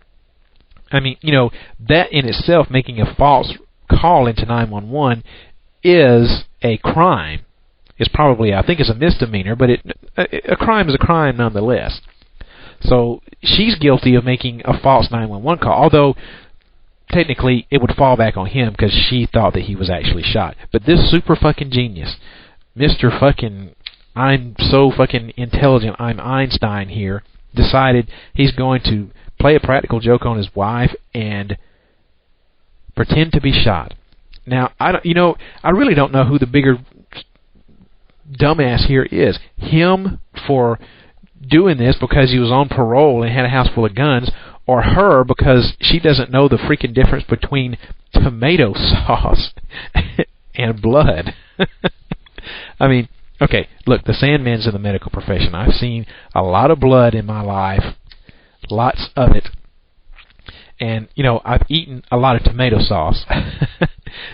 I mean, you know, that in itself, making a false call into 911, is a crime. It's probably, I think it's a misdemeanor, but a crime is a crime nonetheless. So she's guilty of making a false 911 call, although technically it would fall back on him because she thought that he was actually shot. But this super fucking genius, Mr. fucking, I'm so fucking intelligent, I'm Einstein here, decided he's going to play a practical joke on his wife and pretend to be shot. Now, I really don't know who the bigger dumbass here is. Him for doing this because he was on parole and had a house full of guns, or her because she doesn't know the freaking difference between tomato sauce and blood. I mean, okay, look, the Sandman's in the medical profession. I've seen a lot of blood in my life, lots of it. And, I've eaten a lot of tomato sauce.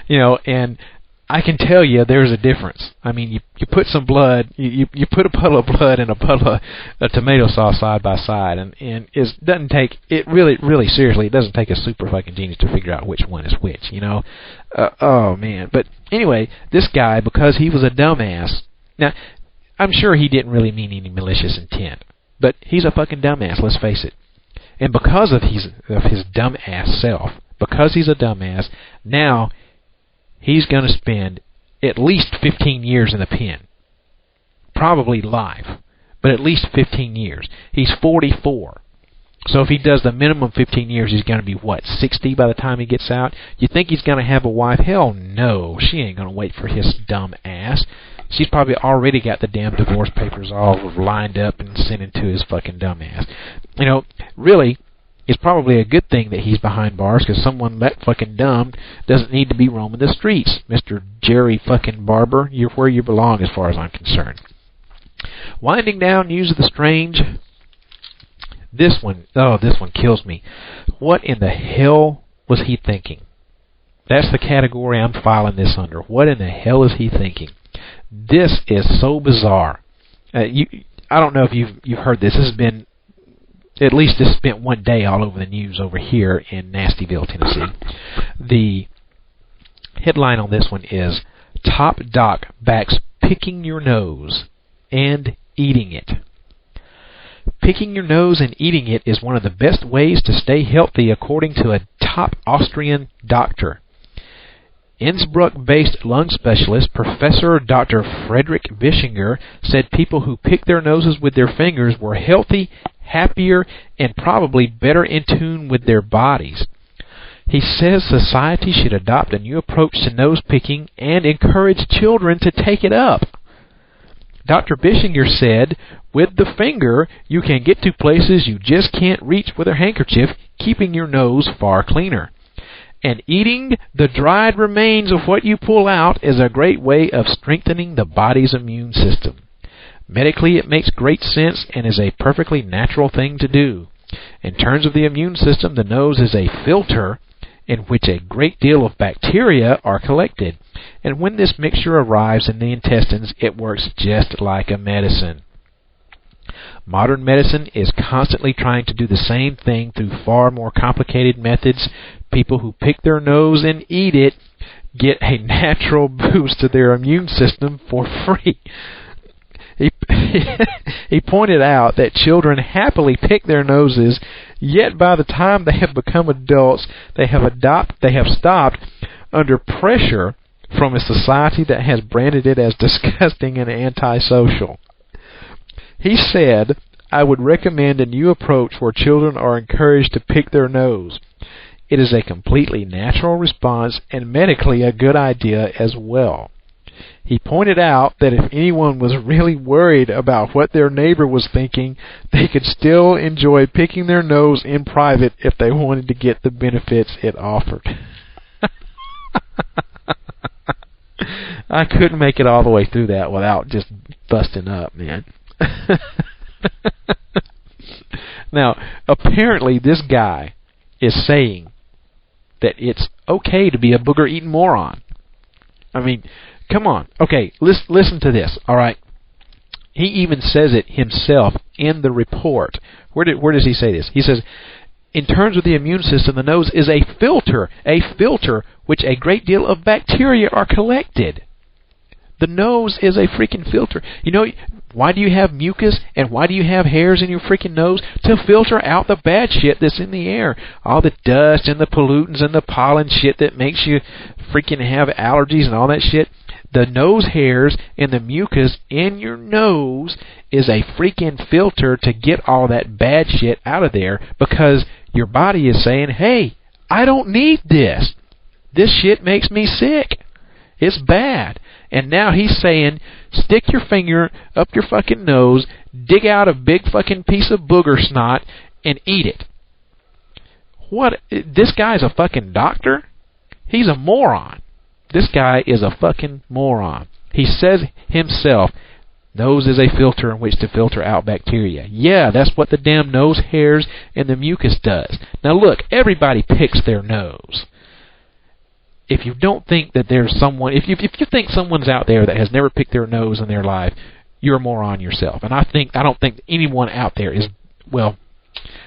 And I can tell you there's a difference. I mean, you put some blood, you put a puddle of blood and a puddle of tomato sauce side by side, and it doesn't take, it really seriously, it doesn't take a super fucking genius to figure out which one is which, oh man. But anyway, this guy, because he was a dumbass, now, I'm sure he didn't really mean any malicious intent, but he's a fucking dumbass, let's face it. And because of his dumbass self, because he's a dumbass, now he's going to spend at least 15 years in the pen. Probably life. but at least 15 years. He's 44. So if he does the minimum 15 years, he's going to be, 60 by the time he gets out? You think he's going to have a wife? Hell no. She ain't going to wait for his dumb ass. She's probably already got the damn divorce papers all lined up and sent into his fucking dumb ass. Really, it's probably a good thing that he's behind bars, because someone that fucking dumb doesn't need to be roaming the streets. Mr. Jerry fucking Barber, you're where you belong as far as I'm concerned. Winding down news of the strange. This one kills me. What in the hell was he thinking? That's the category I'm filing this under. What in the hell is he thinking? This is so bizarre. I don't know if you've heard this. This has been, at least this spent one day all over the news over here in Nastyville, Tennessee. The headline on this one is, Top Doc backs picking your nose and eating it. Picking your nose and eating it is one of the best ways to stay healthy, according to a top Austrian doctor. Innsbruck-based lung specialist Professor Dr. Frederick Bischinger said people who pick their noses with their fingers were healthy, happier, and probably better in tune with their bodies. He says society should adopt a new approach to nose picking and encourage children to take it up. Dr. Bischinger said, with the finger, you can get to places you just can't reach with a handkerchief, keeping your nose far cleaner. And eating the dried remains of what you pull out is a great way of strengthening the body's immune system. Medically, it makes great sense and is a perfectly natural thing to do. In terms of the immune system, the nose is a filter in which a great deal of bacteria are collected. And when this mixture arrives in the intestines, it works just like a medicine. Modern medicine is constantly trying to do the same thing through far more complicated methods. People who pick their nose and eat it get a natural boost to their immune system for free. He pointed out that children happily pick their noses, yet by the time they have become adults, they have stopped under pressure from a society that has branded it as disgusting and antisocial. He said, I would recommend a new approach where children are encouraged to pick their nose. It is a completely natural response and medically a good idea as well. He pointed out that if anyone was really worried about what their neighbor was thinking, they could still enjoy picking their nose in private if they wanted to get the benefits it offered. I couldn't make it all the way through that without just busting up, man. Now, apparently this guy is saying that it's okay to be a booger-eating moron. I mean, come on. Okay, listen to this, all right? He even says it himself in the report. Where does he say this? He says, in terms of the immune system, the nose is a filter which a great deal of bacteria are collected. The nose is a freaking filter. You know, why do you have mucus and why do you have hairs in your freaking nose? To filter out the bad shit that's in the air. All the dust and the pollutants and the pollen shit that makes you freaking have allergies and all that shit. The nose hairs and the mucus in your nose is a freaking filter to get all that bad shit out of there, because your body is saying, hey, I don't need this. This shit makes me sick. It's bad. And now he's saying, stick your finger up your fucking nose, dig out a big fucking piece of booger snot, and eat it. What? This guy's a fucking doctor? He's a moron. This guy is a fucking moron. He says himself, nose is a filter in which to filter out bacteria. Yeah, that's what the damn nose hairs and the mucus does. Now look, everybody picks their nose. If you don't think that there's someone, if you think someone's out there that has never picked their nose in their life, you're a moron yourself. And I don't think anyone out there is, well,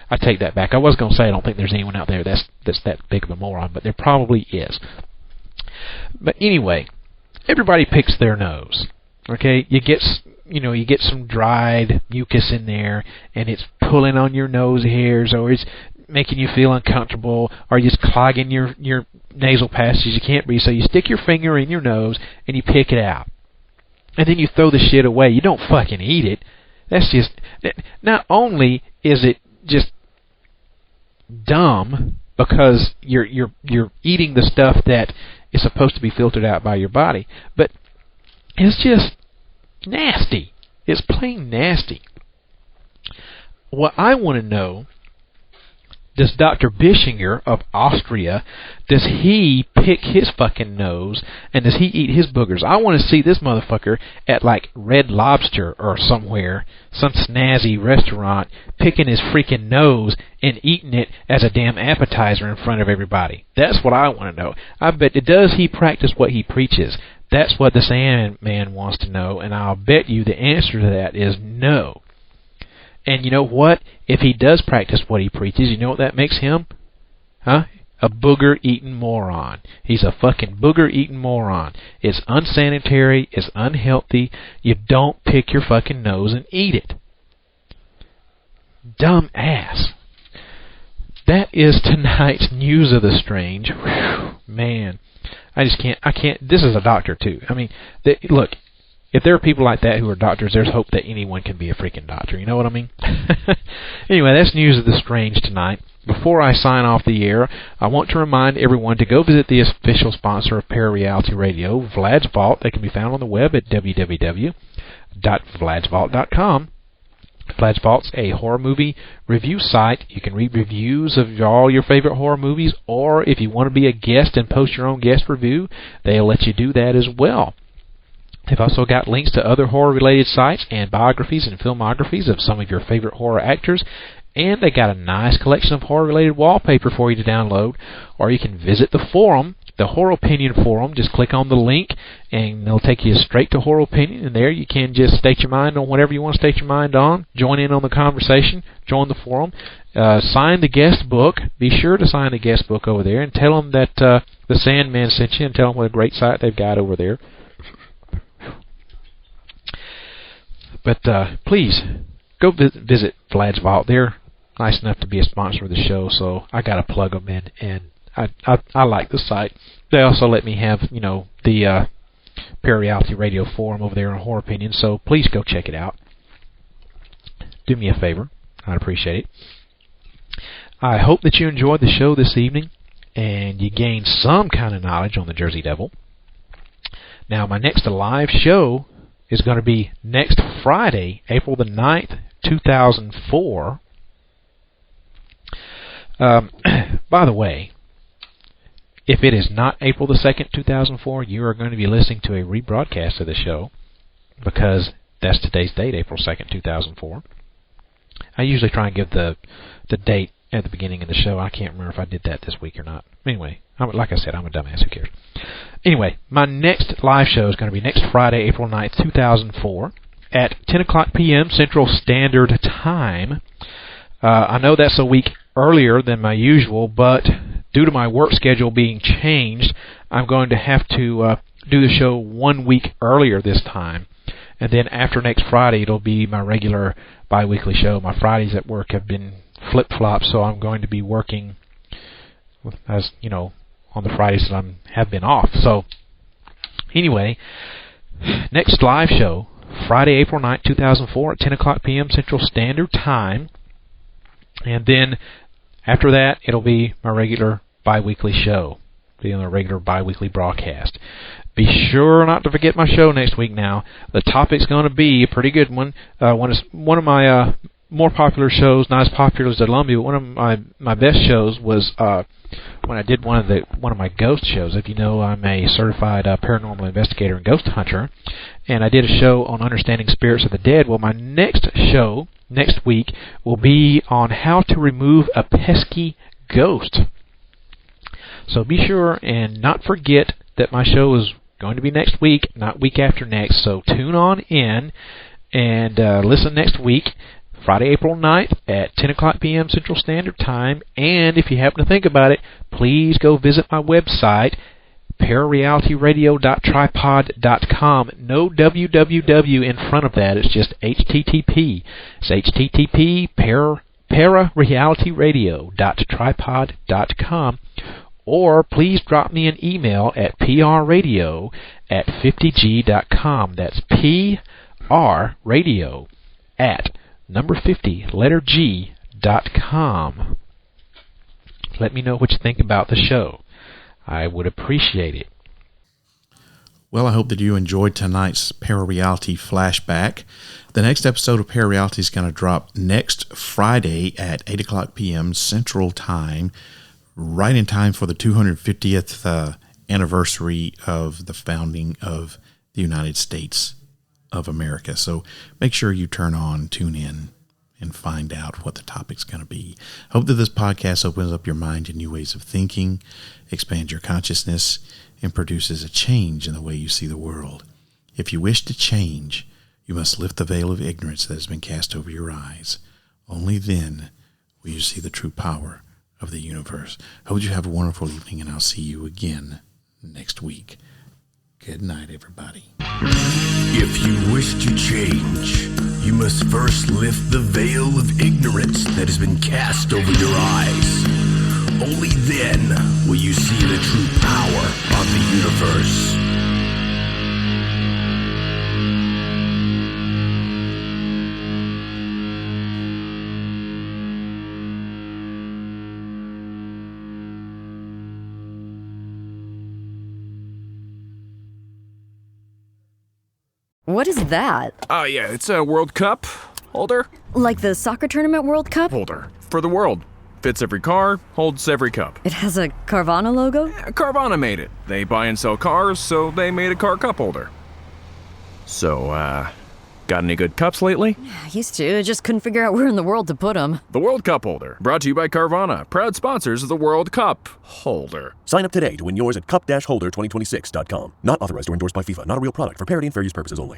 I take that back. I was going to say I don't think there's anyone out there that's that big of a moron, but there probably is. But anyway, everybody picks their nose. Okay, you get some dried mucus in there, and it's pulling on your nose hairs, or it's making you feel uncomfortable, or just clogging your nasal passages. You can't breathe, so you stick your finger in your nose and you pick it out, and then you throw the shit away. You don't fucking eat it. That's just, not only is it just dumb because you're eating the stuff that is supposed to be filtered out by your body, but it's just nasty. It's plain nasty. What I want to know, does Dr. Bischinger of Austria, does he pick his fucking nose and does he eat his boogers? I want to see this motherfucker at like Red Lobster or somewhere, some snazzy restaurant, picking his freaking nose and eating it as a damn appetizer in front of everybody. That's what I want to know. I bet, does he practice what he preaches? That's what the Sandman wants to know, and I'll bet you the answer to that is no. And you know what? If he does practice what he preaches, you know what that makes him? Huh? A booger-eating moron. He's a fucking booger-eating moron. It's unsanitary. It's unhealthy. You don't pick your fucking nose and eat it. Dumb ass. That is tonight's News of the Strange. Whew, man. I can't. This is a doctor, too. I mean, look. If there are people like that who are doctors, there's hope that anyone can be a freaking doctor. You know what I mean? Anyway, that's News of the Strange tonight. Before I sign off the air, I want to remind everyone to go visit the official sponsor of ParaReality Radio, Vlad's Vault. They can be found on the web at www.vladsvault.com. Vlad's Vault's a horror movie review site. You can read reviews of all your favorite horror movies, or if you want to be a guest and post your own guest review, they'll let you do that as well. They've also got links to other horror-related sites and biographies and filmographies of some of your favorite horror actors, and they got a nice collection of horror-related wallpaper for you to download, or you can visit the forum, the Horror Opinion Forum. Just click on the link, and they'll take you straight to Horror Opinion, and there you can just state your mind on whatever you want to state your mind on, join in on the conversation, join the forum, sign the guest book. Be sure to sign the guest book over there, and tell them that the Sandman sent you, and tell them what a great site they've got over there. But please, go visit Vlad's Vault. They're nice enough to be a sponsor of the show, so I got to plug them in, and I like the site. They also let me have, the ParaReality Radio forum over there on Horror Opinion, so please go check it out. Do me a favor. I'd appreciate it. I hope that you enjoyed the show this evening, and you gained some kind of knowledge on the Jersey Devil. Now, my next live show is going to be next Friday, April the 9th, 2004. By the way, if it is not April the 2nd, 2004, you are going to be listening to a rebroadcast of the show, because that's today's date, April 2nd, 2004. I usually try and give the date at the beginning of the show. I can't remember if I did that this week or not. Anyway, like I said, I'm a dumbass. Who cares? Anyway, my next live show is going to be next Friday, April 9th, 2004, at 10 o'clock p.m. Central Standard Time. I know that's a week earlier than my usual, but due to my work schedule being changed, I'm going to have to do the show 1 week earlier this time. And then after next Friday, it'll be my regular bi-weekly show. My Fridays at work have been flip-flop, so I'm going to be working, as you know, on the Fridays that I have been off. So, anyway, next live show, Friday, April 9th, 2004 at 10 o'clock p.m. Central Standard Time. And then after that, it'll be my regular bi-weekly show, be on a regular bi-weekly broadcast. Be sure not to forget my show next week now. The topic's going to be a pretty good one. One of my more popular shows, not as popular as Lumbee, but one of my best shows was when I did one of my ghost shows. If you know, I'm a certified paranormal investigator and ghost hunter, and I did a show on understanding spirits of the dead. Well, my next show next week will be on how to remove a pesky ghost. So be sure and not forget that my show is going to be next week, not week after next. So tune on in and listen next week, Friday, April 9th at 10 o'clock p.m. Central Standard Time. And if you happen to think about it, please go visit my website, ParaRealityRadio.tripod.com. No www in front of that. It's just HTTP. It's HTTP ParaRealityRadio.tripod.com. Or please drop me an email at prradio@50g.com. That's prradio at number50g.com. Let me know what you think about the show. I would appreciate it. Well, I hope that you enjoyed tonight's ParaReality Flashback. The next episode of ParaReality is going to drop next Friday at 8 o'clock p.m. Central Time, right in time for the 250th anniversary of the founding of the United States of America. So make sure you tune in, and find out what the topic's going to be. Hope that this podcast opens up your mind to new ways of thinking, expands your consciousness, and produces a change in the way you see the world. If you wish to change, you must lift the veil of ignorance that has been cast over your eyes. Only then will you see the true power of the universe. Hope you have a wonderful evening, and I'll see you again next week. Good night, everybody. If you wish to change, you must first lift the veil of ignorance that has been cast over your eyes. Only then will you see the true power of the universe. What is that? Yeah, it's a World Cup holder. Like the soccer tournament World Cup? Holder. For the world. Fits every car, holds every cup. It has a Carvana logo? Yeah, Carvana made it. They buy and sell cars, so they made a car cup holder. So, got any good cups lately? I used to, I just couldn't figure out where in the world to put them. The World Cup holder, brought to you by Carvana, proud sponsors of the World Cup holder. Sign up today to win yours at cup-holder2026.com. Not authorized or endorsed by FIFA. Not a real product. For parity and fair use purposes only.